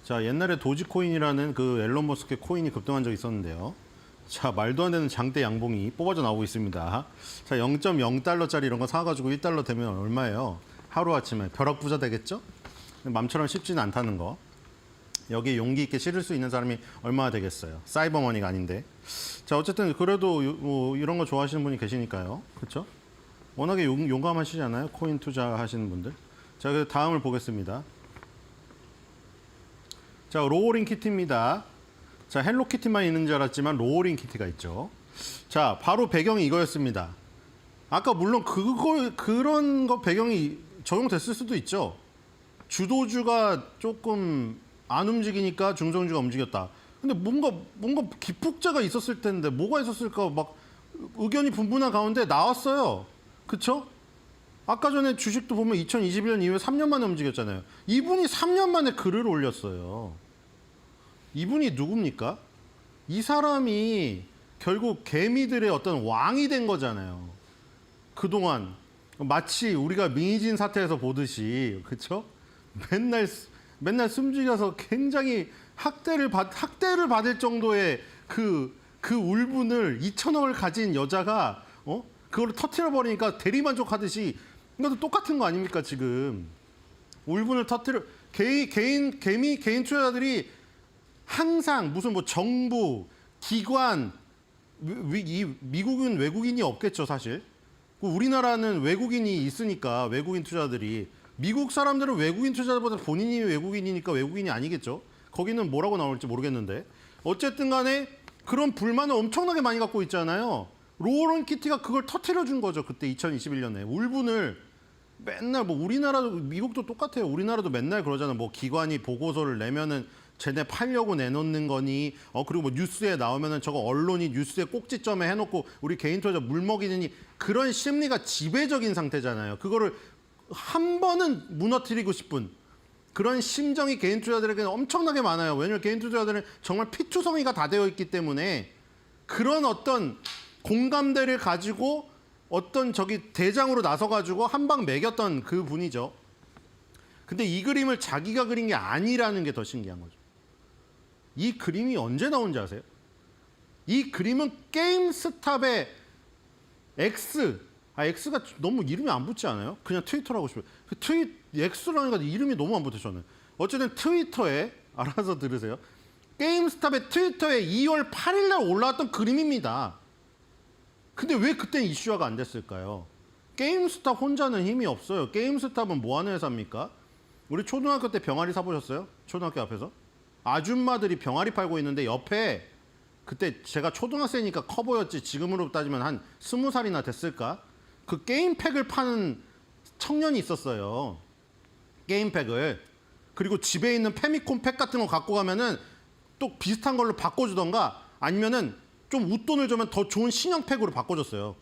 자, 옛날에 도지코인이라는 그 앨런 머스크의 코인이 급등한 적이 있었는데요. 자, 말도 안 되는 장대 양봉이 뽑아져 나오고 있습니다. 자, 0.0달러짜리 이런 거 사가지고 1달러 되면 얼마예요? 하루아침에 벼락부자 되겠죠? 맘처럼 쉽지는 않다는 거. 여기에 용기 있게 실을 수 있는 사람이 얼마나 되겠어요? 사이버머니가 아닌데. 자, 어쨌든 그래도 이런 거 좋아하시는 분이 계시니까요. 그렇죠? 워낙에 용감하시잖아요. 코인 투자하시는 분들. 자, 그래서 다음을 보겠습니다. 자, 로어링 키티입니다. 자, 헬로키티만 있는 줄 알았지만 로어링 키티가 있죠. 자, 바로 배경이 이거였습니다. 아까 물론 그런 거 배경이 적용됐을 수도 있죠. 주도주가 조금 안 움직이니까 중성주가 움직였다. 근데 뭔가 기폭제가 있었을 텐데 뭐가 있었을까 막 의견이 분분한 가운데 나왔어요. 그쵸? 아까 전에 주식도 보면 2021년 이후에 3년 만에 움직였잖아요. 이분이 3년 만에 글을 올렸어요. 이분이 누굽니까? 이 사람이 결국 개미들의 어떤 왕이 된 거잖아요. 그동안 마치 우리가 민희진 사태에서 보듯이, 그쵸? 맨날 숨죽여서 굉장히 학대를 받을 정도의 그 울분을 2천억을 가진 여자가 그걸 터트려 버리니까 대리만족하듯이 이것도 똑같은 거 아닙니까 지금? 울분을 터트려 개인 투자자들이 항상 무슨 뭐 정부, 기관 미국은 외국인이 없겠죠, 사실. 우리나라는 외국인이 있으니까 외국인 투자들이 미국 사람들은 외국인 투자자보다 본인이 외국인이니까 외국인이 아니겠죠. 거기는 뭐라고 나올지 모르겠는데 어쨌든 간에 그런 불만을 엄청나게 많이 갖고 있잖아요. 로런 키티가 그걸 터트려 준 거죠. 그때 2021년에 울분을 맨날 뭐 우리나라도 미국도 똑같아요. 우리나라도 맨날 그러잖아요. 뭐 기관이 보고서를 내면은 쟤네 팔려고 내놓는 거니 그리고 뭐 뉴스에 나오면은 저거 언론이 뉴스에 꼭지점에 해놓고 우리 개인 투자자 물먹이느니 그런 심리가 지배적인 상태잖아요. 그거를 한 번은 무너뜨리고 싶은 그런 심정이 개인 투자자들에게는 엄청나게 많아요. 왜냐하면 개인 투자자들은 정말 피투성이가 다 되어 있기 때문에 그런 어떤 공감대를 가지고 어떤 저기 대장으로 나서가지고 한 방 매겼던 그 분이죠. 근데 이 그림을 자기가 그린 게 아니라는 게 더 신기한 거죠. 이 그림이 언제 나온지 아세요? 이 그림은 게임스탑의 X가 너무 이름이 안 붙지 않아요? 그냥 트위터라고 싶어요. X라니까 이름이 너무 안 붙어 저는. 어쨌든 트위터에 알아서 들으세요. 게임스탑의 트위터에 2월 8일 날 올라왔던 그림입니다. 근데 왜 그때는 이슈화가 안 됐을까요? 게임스탑 혼자는 힘이 없어요. 게임스탑은 뭐 하는 회사입니까? 우리 초등학교 때 병아리 사보셨어요? 초등학교 앞에서? 아줌마들이 병아리 팔고 있는데 옆에 그때 제가 초등학생이니까 커 보였지 지금으로 따지면 한 20살이나 됐을까? 그 게임팩을 파는 청년이 있었어요. 게임팩을. 그리고 집에 있는 페미콘 팩 같은 거 갖고 가면은 또 비슷한 걸로 바꿔주던가 아니면은 좀 웃돈을 주면 더 좋은 신형팩으로 바꿔줬어요.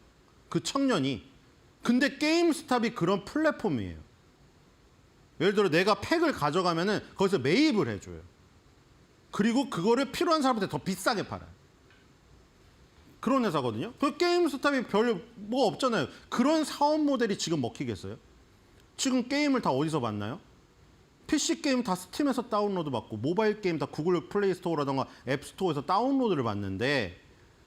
그 청년이. 근데 게임스탑이 그런 플랫폼이에요. 예를 들어 내가 팩을 가져가면은 거기서 매입을 해줘요. 그리고 그거를 필요한 사람한테 더 비싸게 팔아요. 그런 회사거든요. 그 게임스탑이 별 뭐가 없잖아요. 그런 사업 모델이 지금 먹히겠어요? 지금 게임을 다 어디서 봤나요? PC 게임 다 스팀에서 다운로드 받고 모바일 게임 다 구글 플레이 스토어라던가 앱 스토어에서 다운로드를 받는데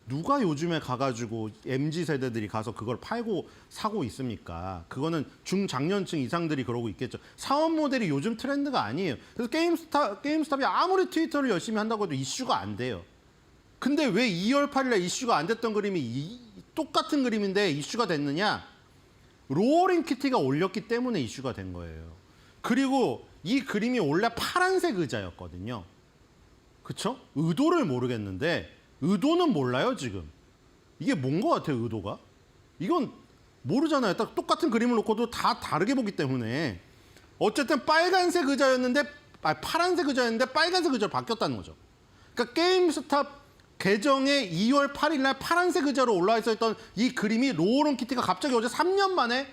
누가 요즘에 가가지고 MZ세대들이 가서 그걸 팔고 사고 있습니까? 그거는 중장년층 이상들이 그러고 있겠죠. 사업 모델이 요즘 트렌드가 아니에요. 그래서 게임스탑이 아무리 트위터를 열심히 한다고 해도 이슈가 안 돼요. 근데 왜 2월 8일에 이슈가 안 됐던 그림이 똑같은 그림인데 이슈가 됐느냐? 로어링 키티가 올렸기 때문에 이슈가 된 거예요. 그리고 이 그림이 원래 파란색 의자였거든요. 그쵸? 의도를 모르겠는데 의도는 몰라요, 지금. 이게 뭔 것 같아요, 의도가? 이건 모르잖아요. 딱 똑같은 그림을 놓고도 다 다르게 보기 때문에. 어쨌든 파란색 의자였는데 빨간색 의자로 바뀌었다는 거죠. 그러니까 게임스탑 계정에 2월 8일 날 파란색 의자로 올라와 있었던 이 그림이 로어런 키티가 갑자기 어제 3년 만에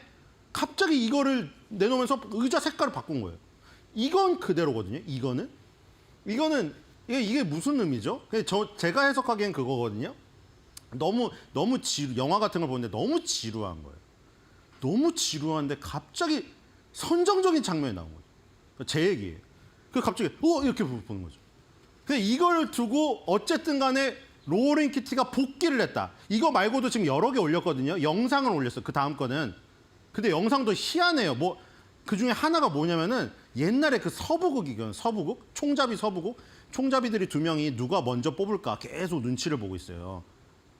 갑자기 이거를 내놓으면서 의자 색깔을 바꾼 거예요. 이건 그대로거든요. 이거는 이게 무슨 의미죠? 제가 해석하기엔 그거거든요. 너무 영화 같은 걸 보는데 너무 지루한 거예요. 너무 지루한데 갑자기 선정적인 장면이 나온 거죠. 제 얘기예요. 그 갑자기 이렇게 보는 거죠. 근데 이걸 두고 어쨌든 간에 로어링 키티가 복귀를 했다. 이거 말고도 지금 여러 개 올렸거든요. 영상을 올렸어요. 그 다음 거는. 근데 영상도 희한해요. 그 중에 하나가 뭐냐면은 옛날에 그 서부극이거든요. 총잡이 서부극. 총잡이들이 두 명이 누가 먼저 뽑을까 계속 눈치를 보고 있어요.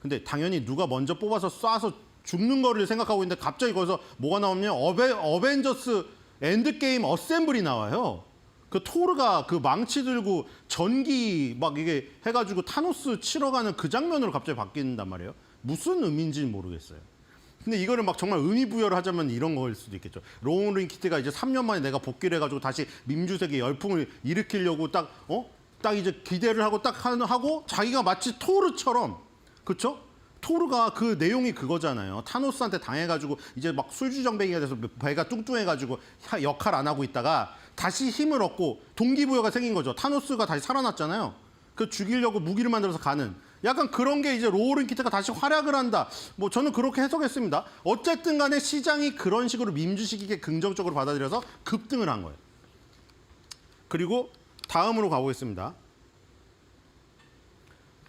근데 당연히 누가 먼저 뽑아서 쏴서 죽는 거를 생각하고 있는데 갑자기 거기서 뭐가 나오냐면 어벤져스 엔드게임 어셈블이 나와요. 그 토르가 그 망치 들고 전기 막 이게 해가지고 타노스 치러 가는 그 장면으로 갑자기 바뀐단 말이에요. 무슨 의미인지는 모르겠어요. 근데 이거를 막 정말 의미 부여를 하자면 이런 거일 수도 있겠죠. 로어링 키티가 이제 3년 만에 내가 복귀를 해가지고 다시 민주세계 열풍을 일으키려고 딱 이제 기대를 하고 하고 자기가 마치 토르처럼 그렇죠? 토르가 그 내용이 그거잖아요. 타노스한테 당해가지고 이제 막 술주정뱅이가 돼서 배가 뚱뚱해가지고 역할 안 하고 있다가 다시 힘을 얻고 동기부여가 생긴 거죠. 타노스가 다시 살아났잖아요. 그 죽이려고 무기를 만들어서 가는 약간 그런 게 이제 로어링 키티가 다시 활약을 한다. 저는 그렇게 해석했습니다. 어쨌든 간에 시장이 그런 식으로 민주식이게 긍정적으로 받아들여서 급등을 한 거예요. 그리고 다음으로 가보겠습니다.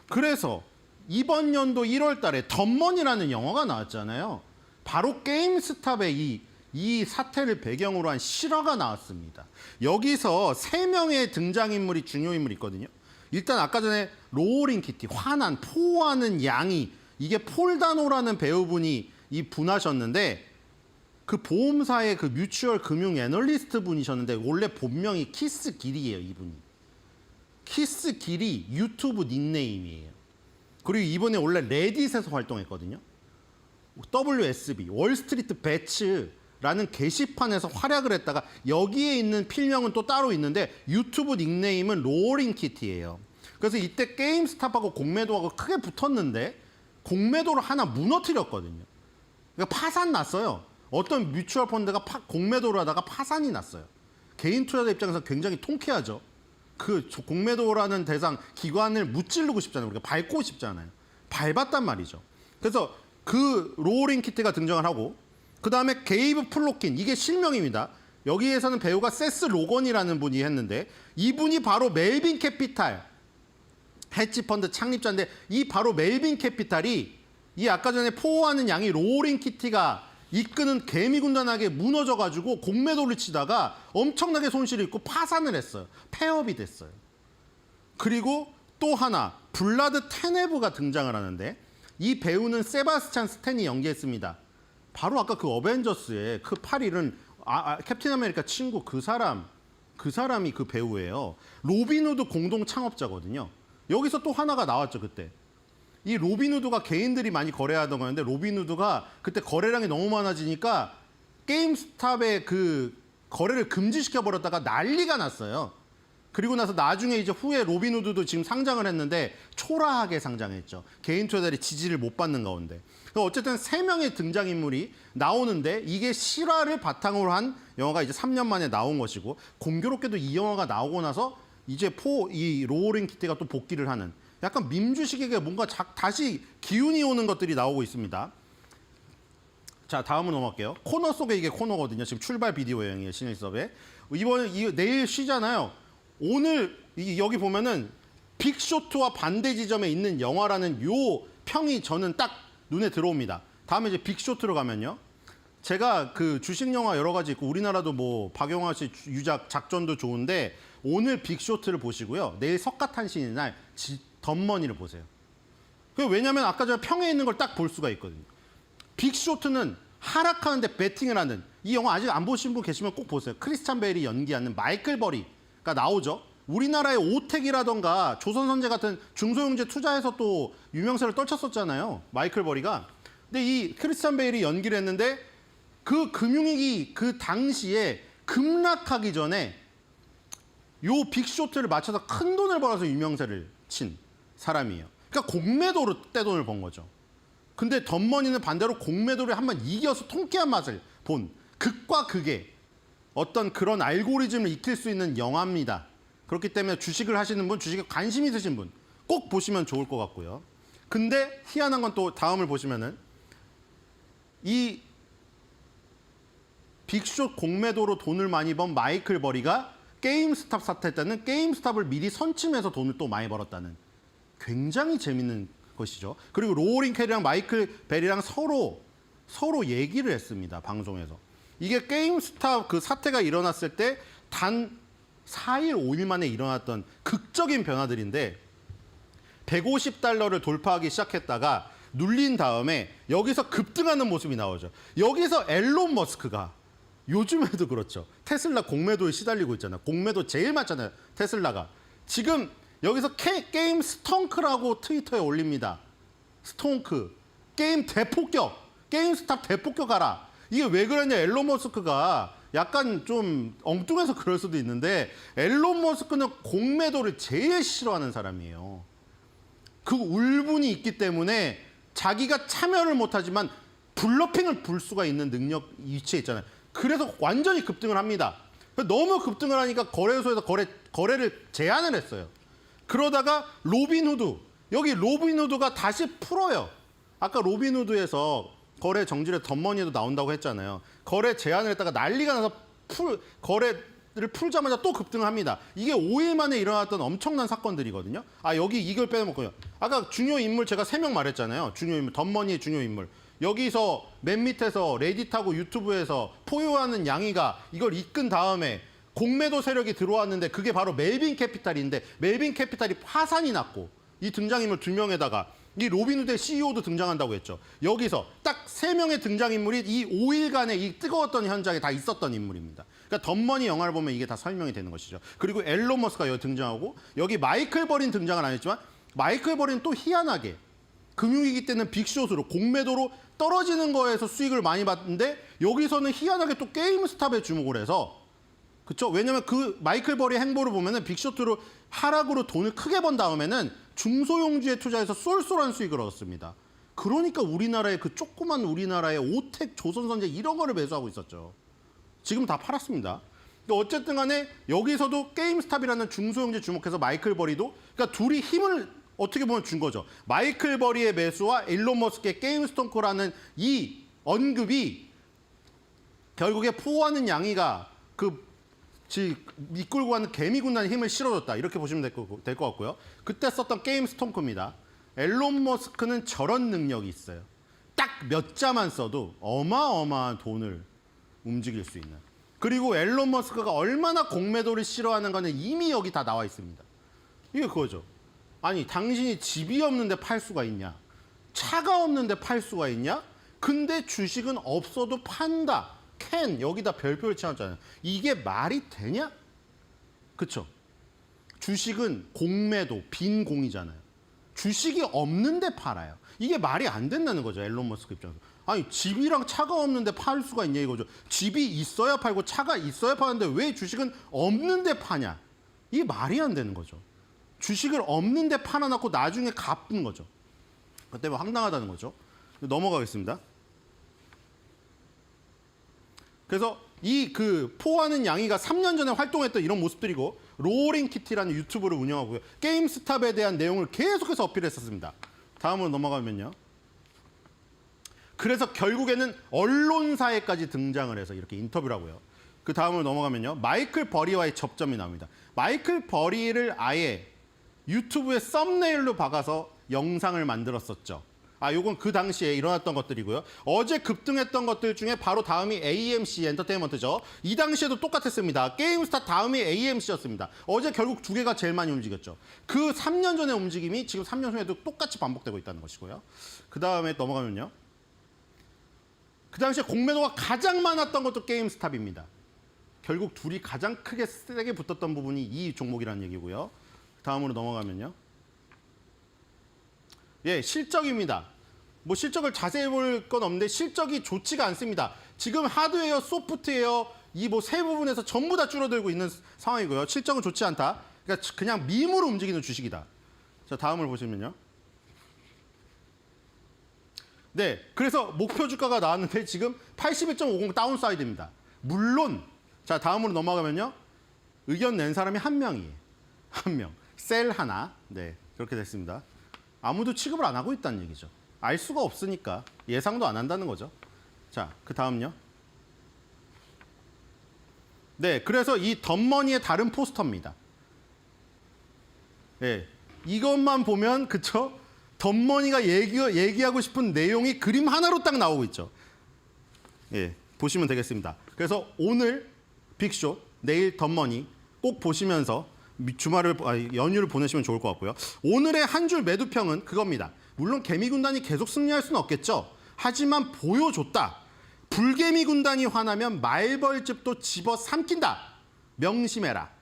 그래서 이번 연도 1월 달에 덤머니라는 영화가 나왔잖아요. 바로 게임스탑의 이 사태를 배경으로 한 실화가 나왔습니다. 여기서 3명의 등장인물이 중요 인물이 있거든요. 일단 아까 전에 로어링 키티, 포하는 양이 이게 폴다노라는 배우분이 이 분하셨는데 그 보험사의 그 뮤추얼 금융 애널리스트 분이셨는데 원래 본명이 키스 길이에요, 이분이. 키스 길이 유튜브 닉네임이에요. 그리고 이번에 원래 레딧에서 활동했거든요. WSB, 월스트리트 배츠라는 게시판에서 활약을 했다가 여기에 있는 필명은 또 따로 있는데 유튜브 닉네임은 로어링 키티예요. 그래서 이때 게임스탑하고 공매도하고 크게 붙었는데 공매도를 하나 무너뜨렸거든요. 그러니까 파산 났어요. 어떤 뮤추얼 펀드가 공매도를 하다가 파산이 났어요. 개인 투자자 입장에서 굉장히 통쾌하죠. 그 공매도라는 대상 기관을 무찌르고 싶잖아요. 우리가 밟고 싶잖아요. 밟았단 말이죠. 그래서 그 로어링 키트가 등장을 하고 그 다음에 게이브 플로킨, 이게 실명입니다. 여기에서는 배우가 세스 로건이라는 분이 했는데 이분이 바로 멜빈 캐피탈 헤지펀드 창립자인데 이 바로 멜빈 캐피탈이 이 아까 전에 포호하는 양이 로어링 키티가 이끄는 개미군단하게 무너져가지고 공매도를 치다가 엄청나게 손실을 입고 파산을 했어요. 폐업이 됐어요. 그리고 또 하나 블라드 테네브가 등장을 하는데 이 배우는 세바스찬 스탠이 연기했습니다. 바로 아까 그 어벤져스의 그 팔 잃은 캡틴 아메리카 친구 그 사람이 그 배우예요. 로빈후드 공동 창업자거든요. 여기서 또 하나가 나왔죠, 그때. 이 로빈후드가 개인들이 많이 거래하던 거였는데 로빈후드가 그때 거래량이 너무 많아지니까 게임스탑의 그 거래를 금지시켜 버렸다가 난리가 났어요. 그리고 나서 나중에 이제 후에 로빈후드도 지금 상장을 했는데 초라하게 상장했죠. 개인 투자자들이 지지를 못 받는 가운데. 어쨌든 3명의 등장인물이 나오는데 이게 실화를 바탕으로 한 영화가 이제 3년 만에 나온 것이고 공교롭게도 이 영화가 나오고 나서 이제 이 로어링 키티가 또 복귀를 하는 약간 밈주식에게 뭔가 다시 기운이 오는 것들이 나오고 있습니다. 자, 다음으로 넘어갈게요. 코너 속에 이게 코너거든요. 지금 출발 비디오 여행이에요, 신일섭에. 내일 쉬잖아요. 오늘 여기 보면은 빅쇼트와 반대 지점에 있는 영화라는 요 평이 저는 딱 눈에 들어옵니다. 다음에 이제 빅쇼트로 가면요. 제가 그 주식 영화 여러 가지 있고 우리나라도 뭐 박영하 씨 유작 작전도 좋은데 오늘 빅쇼트를 보시고요. 내일 석가탄신일 날 덤머니를 보세요. 왜냐하면 아까 전에 평에 있는 걸 딱 볼 수가 있거든요. 빅쇼트는 하락하는데 배팅을 하는 이 영화 아직 안 보신 분 계시면 꼭 보세요. 크리스찬 베일이 연기하는 마이클 버리가 나오죠. 우리나라의 오텍이라던가 조선선제 같은 중소형제 투자해서 또 유명세를 떨쳤었잖아요. 마이클 버리가. 근데 이 크리스찬 베일이 연기를 했는데 그 금융위기 그 당시에 급락하기 전에 요 빅쇼트를 맞춰서 큰 돈을 벌어서 유명세를 친 사람이에요. 그러니까 공매도로 떼돈을 번 거죠. 근데 덤머니는 반대로 공매도를 한번 이겨서 통쾌한 맛을 본 극과 극의 어떤 그런 알고리즘을 익힐 수 있는 영화입니다. 그렇기 때문에 주식을 하시는 분, 주식에 관심 있으신 분 꼭 보시면 좋을 것 같고요. 근데 희한한 건 또 다음을 보시면은 이 빅쇼트 공매도로 돈을 많이 번 마이클 버리가 게임스탑 사태 때는 게임스탑을 미리 선침해서 돈을 또 많이 벌었다는 굉장히 재밌는 것이죠. 그리고 로어링 캐리랑 마이클 벨이랑 서로 얘기를 했습니다. 방송에서. 이게 게임스탑 그 사태가 일어났을 때 단 4일, 5일 만에 일어났던 극적인 변화들인데 150달러를 돌파하기 시작했다가 눌린 다음에 여기서 급등하는 모습이 나오죠. 여기서 앨런 머스크가 요즘에도 그렇죠. 테슬라 공매도에 시달리고 있잖아요. 공매도 제일 많잖아요. 테슬라가. 지금 여기서 게임 스ton크라고 트위터에 올립니다. 스톤크. 게임 대폭격. 게임스탑 대폭격하라. 이게 왜 그러냐. 앨런 머스크가 약간 좀 엉뚱해서 그럴 수도 있는데 앨런 머스크는 공매도를 제일 싫어하는 사람이에요. 그 울분이 있기 때문에 자기가 참여를 못하지만 블러핑을 불 수가 있는 능력 위치에 있잖아요. 그래서 완전히 급등을 합니다. 너무 급등을 하니까 거래소에서 거래를 제한을 했어요. 그러다가 로빈후드, 여기 로빈후드가 다시 풀어요. 아까 로빈후드에서 거래 정지를 덤머니에도 나온다고 했잖아요. 거래 제한을 했다가 난리가 나서 거래를 풀자마자 또 급등을 합니다. 이게 5일 만에 일어났던 엄청난 사건들이거든요. 여기 이걸 빼놓고요. 아까 중요 인물 제가 3명 말했잖아요. 중요 인물, 덤머니의 중요 인물. 여기서 맨 밑에서 레딧하고 유튜브에서 포효하는 양이가 이걸 이끈 다음에 공매도 세력이 들어왔는데 그게 바로 멜빈 캐피탈인데 멜빈 캐피탈이 파산이 났고 이 등장인물 2명에다가 이 로빈후드의 CEO도 등장한다고 했죠. 여기서 딱 3명의 등장인물이 이 5일간의 이 뜨거웠던 현장에 다 있었던 인물입니다. 그러니까 덤머니 영화를 보면 이게 다 설명이 되는 것이죠. 그리고 앨런 머스크가 여기 등장하고 여기 마이클 버린 등장은 안 했지만 마이클 버린 또 희한하게 금융위기 때는 빅숏으로 공매도로 떨어지는 거에서 수익을 많이 받는데 여기서는 희한하게 또 게임스탑에 주목을 해서 그렇죠? 왜냐면 그 마이클 버리의 행보를 보면은 빅쇼트로 하락으로 돈을 크게 번 다음에는 중소형주에 투자해서 쏠쏠한 수익을 얻었습니다. 그러니까 우리나라의 그 조그만 우리나라의 오텍, 조선선제 이런 거를 매수하고 있었죠. 지금 다 팔았습니다. 근데 어쨌든 간에 여기서도 게임스탑이라는 중소형주에 주목해서 마이클 버리도 그러니까 둘이 힘을 어떻게 보면 준 거죠. 마이클 버리의 매수와 일론 머스크의 게임스톤코라는 이 언급이 결국에 포하는 양이가 이끌고 가는 개미 군단의 힘을 실어줬다. 이렇게 보시면 될 것 같고요. 그때 썼던 게임스톤코입니다. 앨런 머스크는 저런 능력이 있어요. 딱 몇 자만 써도 어마어마한 돈을 움직일 수 있는. 그리고 앨런 머스크가 얼마나 공매도를 싫어하는가는 이미 여기 다 나와 있습니다. 이게 그거죠. 아니 당신이 집이 없는데 팔 수가 있냐? 차가 없는데 팔 수가 있냐? 근데 주식은 없어도 판다. 캔 여기다 별표를 치웠잖아요. 이게 말이 되냐? 그쵸? 주식은 공매도 빈 공이잖아요. 주식이 없는데 팔아요. 이게 말이 안 된다는 거죠. 앨런 머스크 입장에서. 아니 집이랑 차가 없는데 팔 수가 있냐 이거죠. 집이 있어야 팔고 차가 있어야 파는데 왜 주식은 없는데 파냐? 이게 말이 안 되는 거죠. 주식을 없는데 팔아놓고 나중에 갚는 거죠. 그것 때문에 황당하다는 거죠. 넘어가겠습니다. 그래서 이 포하는 양이가 3년 전에 활동했던 이런 모습들이고 로어링 키티라는 유튜브를 운영하고요. 게임스탑에 대한 내용을 계속해서 어필했었습니다. 다음으로 넘어가면요. 그래서 결국에는 언론사에까지 등장을 해서 이렇게 인터뷰를 하고요. 그 다음으로 넘어가면요. 마이클 버리와의 접점이 나옵니다. 마이클 버리를 아예 유튜브에 썸네일로 박아서 영상을 만들었었죠. 요건 그 당시에 일어났던 것들이고요. 어제 급등했던 것들 중에 바로 다음이 AMC 엔터테인먼트죠. 이 당시에도 똑같았습니다. 게임스타 다음이 AMC였습니다. 어제 결국 두 개가 제일 많이 움직였죠. 그 3년 전의 움직임이 지금 3년 후에도 똑같이 반복되고 있다는 것이고요. 그 다음에 넘어가면요. 그 당시에 공매도가 가장 많았던 것도 게임스탑입니다. 결국 둘이 가장 크게 세게 붙었던 부분이 이 종목이라는 얘기고요. 다음으로 넘어가면요. 예, 실적입니다. 뭐 실적을 자세히 볼 건 없는데 실적이 좋지가 않습니다. 지금 하드웨어, 소프트웨어 이 뭐 세 부분에서 전부 다 줄어들고 있는 상황이고요. 실적은 좋지 않다. 그러니까 그냥 밈으로 움직이는 주식이다. 자, 다음을 보시면요. 네, 그래서 목표 주가가 나왔는데 지금 81.50 다운사이드입니다. 물론 자, 다음으로 넘어가면요. 의견 낸 사람이 한 명이에요. 한 명. 셀 하나. 네, 그렇게 됐습니다. 아무도 취급을 안 하고 있다는 얘기죠. 알 수가 없으니까 예상도 안 한다는 거죠. 자, 그 다음요. 네, 그래서 이 덤머니의 다른 포스터입니다. 네, 이것만 보면 그쵸? 덤머니가 얘기하고 싶은 내용이 그림 하나로 딱 나오고 있죠. 예, 보시면 되겠습니다. 그래서 오늘 빅쇼, 내일 덤머니 꼭 보시면서 연휴를 보내시면 좋을 것 같고요. 오늘의 한 줄 매도평은 그겁니다. 물론 개미 군단이 계속 승리할 수는 없겠죠. 하지만 보여줬다. 불개미 군단이 화나면 말벌집도 집어삼킨다. 명심해라.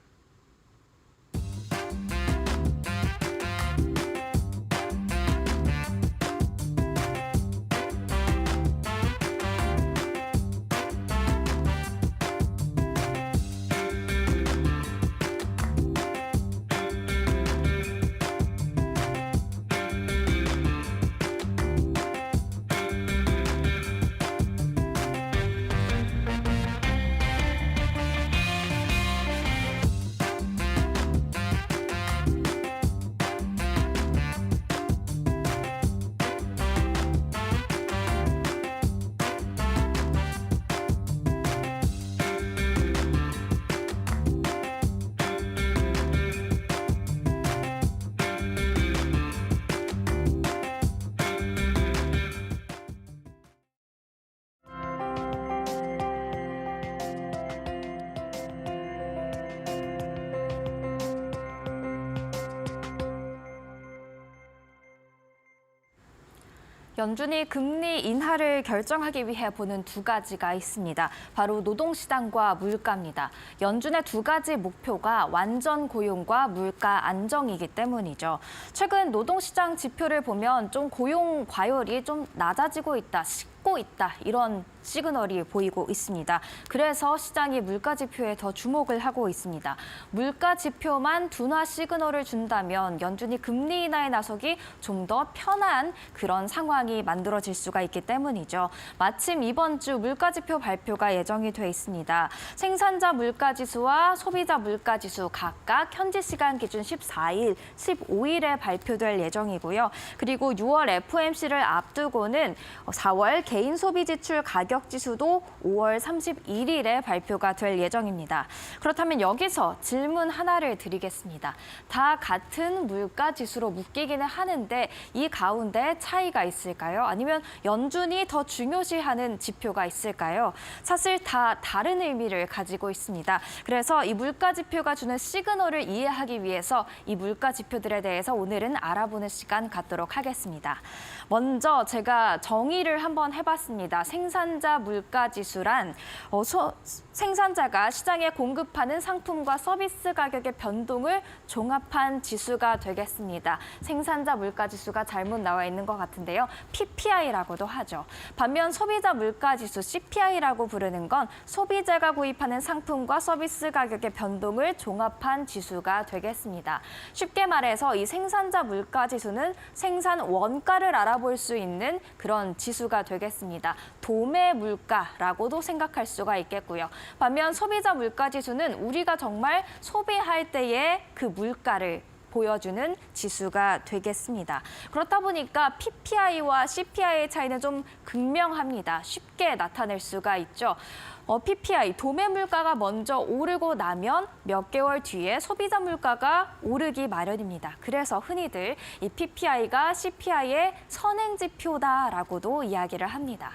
연준이 금리 인하를 결정하기 위해 보는 두 가지가 있습니다. 바로 노동시장과 물가입니다. 연준의 두 가지 목표가 완전 고용과 물가 안정이기 때문이죠. 최근 노동시장 지표를 보면 좀 고용 과열이 좀 낮아지고 있다, 식고 있다 이런 시그널이 보이고 있습니다. 그래서 시장이 물가 지표에 더 주목을 하고 있습니다. 물가 지표만 둔화 시그널을 준다면 연준이 금리 인하에 나서기 좀 더 편한 그런 상황이 만들어질 수가 있기 때문이죠. 마침 이번 주 물가 지표 발표가 예정이 돼 있습니다. 생산자 물가 지수와 소비자 물가 지수 각각 현지 시간 기준 14일, 15일에 발표될 예정이고요. 그리고 6월 FOMC를 앞두고는 4월 개인 소비 지출 가격 지수도 5월 31일에 발표가 될 예정입니다. 그렇다면 여기서 질문 하나를 드리겠습니다. 다 같은 물가 지수로 묶이기는 하는데 이 가운데 차이가 있을까요? 아니면 연준이 더 중요시하는 지표가 있을까요? 사실 다 다른 의미를 가지고 있습니다. 그래서 이 물가 지표가 주는 시그널을 이해하기 위해서 이 물가 지표들에 대해서 오늘은 알아보는 시간 갖도록 하겠습니다. 먼저 제가 정의를 한번 해봤습니다. 생산자 물가 지수란 생산자가 시장에 공급하는 상품과 서비스 가격의 변동을 종합한 지수가 되겠습니다. 생산자 물가 지수가 잘못 나와 있는 것 같은데요. PPI라고도 하죠. 반면 소비자 물가 지수 CPI라고 부르는 건 소비자가 구입하는 상품과 서비스 가격의 변동을 종합한 지수가 되겠습니다. 쉽게 말해서 이 생산자 물가 지수는 생산 원가를 알아볼 수 있는 그런 지수가 되겠습니다. 도매 물가라고도 생각할 수가 있겠고요. 반면 소비자 물가 지수는 우리가 정말 소비할 때의 그 물가를 보여주는 지수가 되겠습니다. 그렇다 보니까 PPI와 CPI의 차이는 좀 극명합니다. 쉽게 나타낼 수가 있죠. PPI, 도매 물가가 먼저 오르고 나면 몇 개월 뒤에 소비자 물가가 오르기 마련입니다. 그래서 흔히들 이 PPI가 CPI의 선행지표다라고도 이야기를 합니다.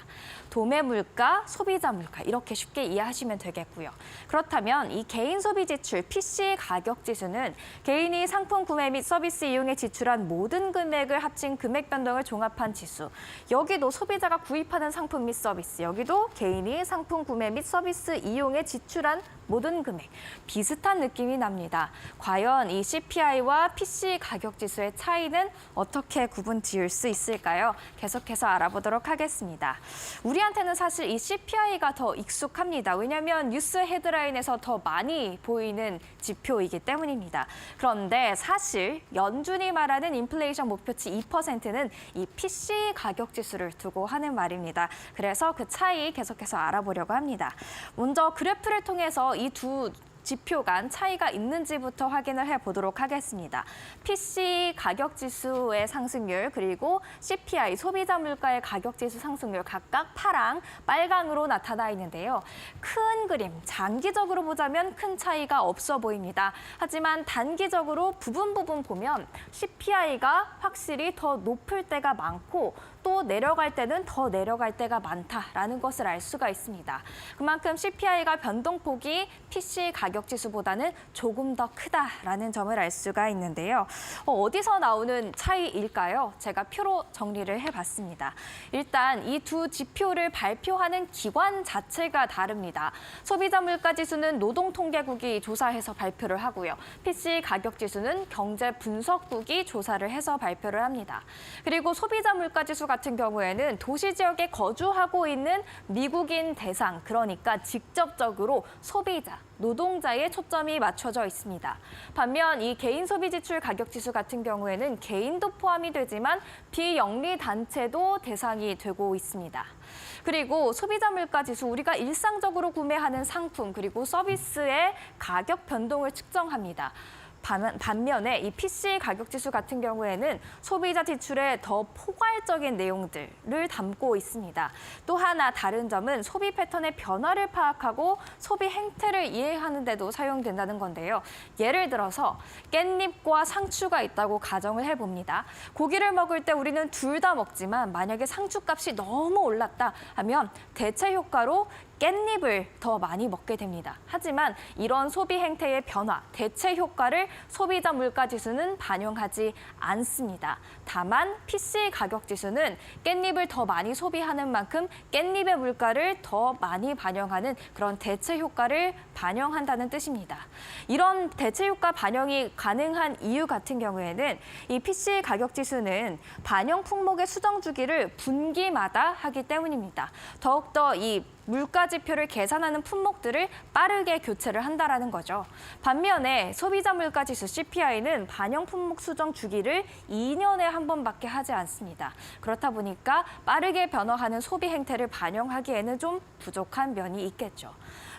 도매 물가, 소비자 물가 이렇게 쉽게 이해하시면 되겠고요. 그렇다면 이 개인 소비 지출 PC 가격 지수는 개인이 상품 구매 및 서비스 이용에 지출한 모든 금액을 합친 금액 변동을 종합한 지수. 여기도 소비자가 구입하는 상품 및 서비스, 여기도 개인이 상품 구매 및 서비스 이용에 지출한 모든 금액 비슷한 느낌이 납니다. 과연 이 CPI와 PC 가격 지수의 차이는 어떻게 구분 지을 수 있을까요? 계속해서 알아보도록 하겠습니다. 우리한테는 사실 이 CPI가 더 익숙합니다. 왜냐하면 뉴스 헤드라인에서 더 많이 보이는 지표이기 때문입니다. 그런데 사실 연준이 말하는 인플레이션 목표치 2%는 이 PC 가격 지수를 두고 하는 말입니다. 그래서 그 차이 계속해서 알아보려고 합니다. 먼저 그래프를 통해서 이 두 지표 간 차이가 있는지부터 확인을 해보도록 하겠습니다. PC 가격 지수의 상승률 그리고 CPI 소비자 물가의 가격 지수 상승률 각각 파랑, 빨강으로 나타나 있는데요. 큰 그림, 장기적으로 보자면 큰 차이가 없어 보입니다. 하지만 단기적으로 부분 보면 CPI가 확실히 더 높을 때가 많고 또 내려갈 때는 더 내려갈 때가 많다라는 것을 알 수가 있습니다. 그만큼 CPI가 변동폭이 PC 가격 지수보다는 조금 더 크다라는 점을 알 수가 있는데요. 어디서 나오는 차이일까요? 제가 표로 정리를 해봤습니다. 일단 이 두 지표를 발표하는 기관 자체가 다릅니다. 소비자 물가 지수는 노동통계국이 조사해서 발표를 하고요. PC 가격 지수는 경제분석국이 조사를 해서 발표를 합니다. 그리고 소비자 물가 지수 같은 경우에는 도시 지역에 거주하고 있는 미국인 대상, 그러니까 직접적으로 소비자, 노동자에 초점이 맞춰져 있습니다. 반면 이 개인 소비 지출 가격 지수 같은 경우에는 개인도 포함이 되지만 비영리 단체도 대상이 되고 있습니다. 그리고 소비자 물가 지수, 우리가 일상적으로 구매하는 상품 그리고 서비스의 가격 변동을 측정합니다. 반면에 이 PC 가격 지수 같은 경우에는 소비자 지출에 더 포괄적인 내용들을 담고 있습니다. 또 하나 다른 점은 소비 패턴의 변화를 파악하고 소비 행태를 이해하는 데도 사용된다는 건데요. 예를 들어서 깻잎과 상추가 있다고 가정을 해봅니다. 고기를 먹을 때 우리는 둘 다 먹지만 만약에 상추값이 너무 올랐다 하면 대체 효과로 깻잎을 더 많이 먹게 됩니다. 하지만 이런 소비 행태의 변화, 대체 효과를 소비자 물가 지수는 반영하지 않습니다. 다만 PC 가격 지수는 깻잎을 더 많이 소비하는 만큼 깻잎의 물가를 더 많이 반영하는 그런 대체 효과를 반영한다는 뜻입니다. 이런 대체 효과 반영이 가능한 이유 같은 경우에는 이 PC 가격 지수는 반영 품목의 수정 주기를 분기마다 하기 때문입니다. 더욱더 이 물가 지표를 계산하는 품목들을 빠르게 교체를 한다라는 거죠. 반면에 소비자 물가 지수 CPI는 반영 품목 수정 주기를 2년에 한 번밖에 하지 않습니다. 그렇다 보니까 빠르게 변화하는 소비 행태를 반영하기에는 좀 부족한 면이 있겠죠.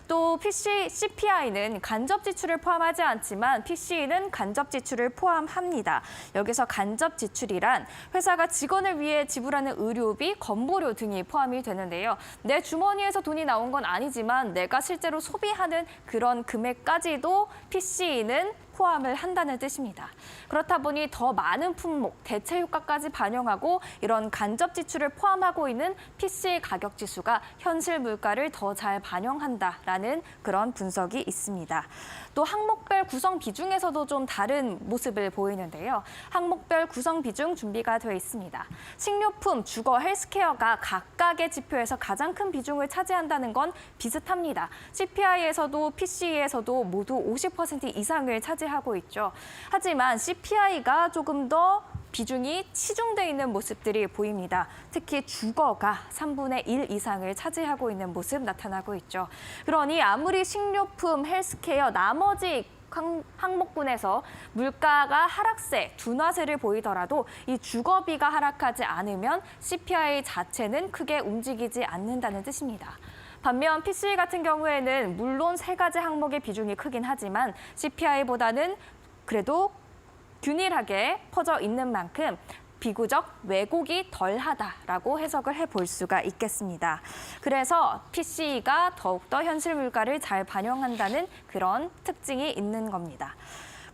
또 CPI는 간접 지출을 포함하지 않지만 PC는 간접 지출을 포함합니다. 여기서 간접 지출이란 회사가 직원을 위해 지불하는 의료비, 건보료 등이 포함이 되는데요. 내 주머니에서 돈이 나온 건 아니지만 내가 실제로 소비하는 그런 금액까지도 PC는 포함을 한다는 뜻입니다. 그렇다 보니 더 많은 품목, 대체 효과까지 반영하고 이런 간접 지출을 포함하고 있는 PC 가격 지수가 현실 물가를 더 잘 반영한다라는 그런 분석이 있습니다. 또 항목별 구성 비중에서도 좀 다른 모습을 보이는데요. 항목별 구성 비중 준비가 되어 있습니다. 식료품, 주거, 헬스케어가 각각의 지표에서 가장 큰 비중을 차지한다는 건 비슷합니다. CPI에서도 PC에서도 모두 50% 이상을 차지하고 있죠. 하지만 CPI가 조금 더 비중이 치중돼 있는 모습들이 보입니다. 특히 주거가 3분의 1 이상을 차지하고 있는 모습 나타나고 있죠. 그러니 아무리 식료품, 헬스케어, 나머지 항목군에서 물가가 하락세, 둔화세를 보이더라도 이 주거비가 하락하지 않으면 CPI 자체는 크게 움직이지 않는다는 뜻입니다. 반면 PC 같은 경우에는 물론 3가지 항목의 비중이 크긴 하지만 CPI보다는 그래도 균일하게 퍼져 있는 만큼 비교적 왜곡이 덜하다라고 해석을 해볼 수가 있겠습니다. 그래서 PC가 더욱더 현실 물가를 잘 반영한다는 그런 특징이 있는 겁니다.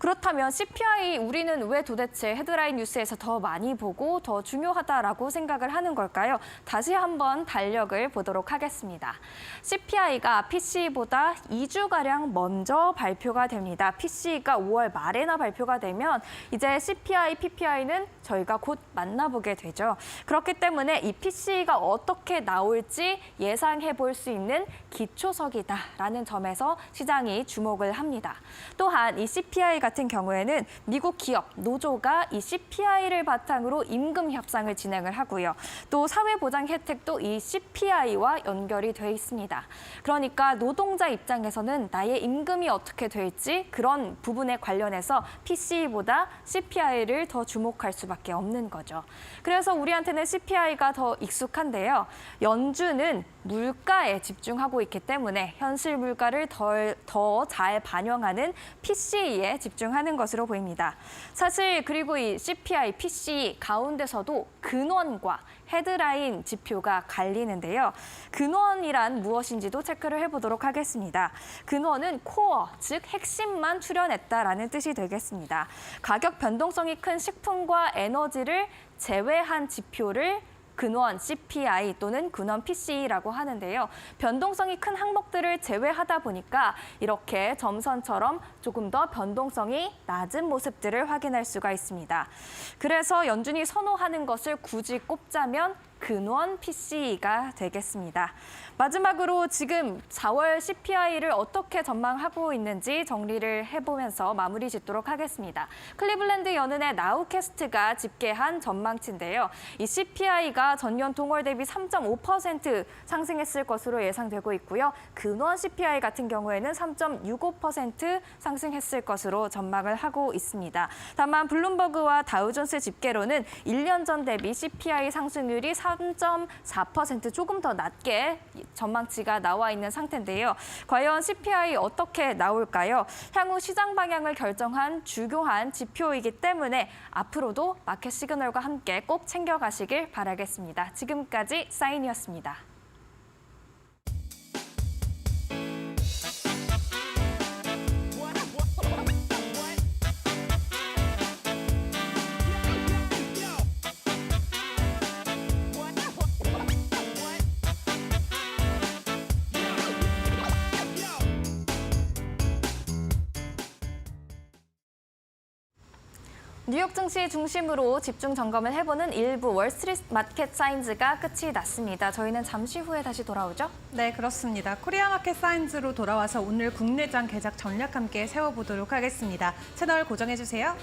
그렇다면 CPI 우리는 왜 도대체 헤드라인 뉴스에서 더 많이 보고 더 중요하다라고 생각을 하는 걸까요? 다시 한번 달력을 보도록 하겠습니다. CPI가 PC보다 2주가량 먼저 발표가 됩니다. PC가 5월 말에나 발표가 되면 이제 CPI, PPI는 저희가 곧 만나보게 되죠. 그렇기 때문에 이 PC가 어떻게 나올지 예상해 볼 수 있는 기초석이다라는 점에서 시장이 주목을 합니다. 또한 이 CPI 같은 경우에는 미국 기업, 노조가 이 CPI를 바탕으로 임금 협상을 진행을 하고요. 또 사회보장 혜택도 이 CPI와 연결이 돼 있습니다. 그러니까 노동자 입장에서는 나의 임금이 어떻게 될지 그런 부분에 관련해서 PC보다 CPI를 더 주목할 수밖에 없는 거죠. 그래서 우리한테는 CPI가 더 익숙한데요. 연준은 물가에 집중하고 있기 때문에 현실 물가를 더 잘 반영하는 PC에 집중하는 것으로 보입니다. 사실 그리고 이 CPI, PC 가운데서도 근원과 헤드라인 지표가 갈리는데요. 근원이란 무엇인지도 체크를 해보도록 하겠습니다. 근원은 코어, 즉 핵심만 출현했다라는 뜻이 되겠습니다. 가격 변동성이 큰 식품과 에너지를 제외한 지표를 근원 CPI 또는 근원 PC라고 하는데요. 변동성이 큰 항목들을 제외하다 보니까 이렇게 점선처럼 조금 더 변동성이 낮은 모습들을 확인할 수가 있습니다. 그래서 연준이 선호하는 것을 굳이 꼽자면 근원 PC가 되겠습니다. 마지막으로 지금 4월 CPI를 어떻게 전망하고 있는지 정리를 해보면서 마무리 짓도록 하겠습니다. 클리블랜드 연은의 나우캐스트가 집계한 전망치인데요. 이 CPI가 전년 동월 대비 3.5% 상승했을 것으로 예상되고 있고요. 근원 CPI 같은 경우에는 3.65% 상승했을 것으로 전망을 하고 있습니다. 다만 블룸버그와 다우존스 집계로는 1년 전 대비 CPI 상승률이 3.4% 조금 더 낮게 전망치가 나와 있는 상태인데요. 과연 CPI 어떻게 나올까요? 향후 시장 방향을 결정한 중요한 지표이기 때문에 앞으로도 마켓 시그널과 함께 꼭 챙겨가시길 바라겠습니다. 지금까지 사인이었습니다. 뉴욕 증시 중심으로 집중 점검을 해보는 일부 월스트리트 마켓 사인즈가 끝이 났습니다. 저희는 잠시 후에 다시 돌아오죠. 네, 그렇습니다. 코리아 마켓 사인즈로 돌아와서 오늘 국내장 개작 전략 함께 세워보도록 하겠습니다. 채널 고정해주세요.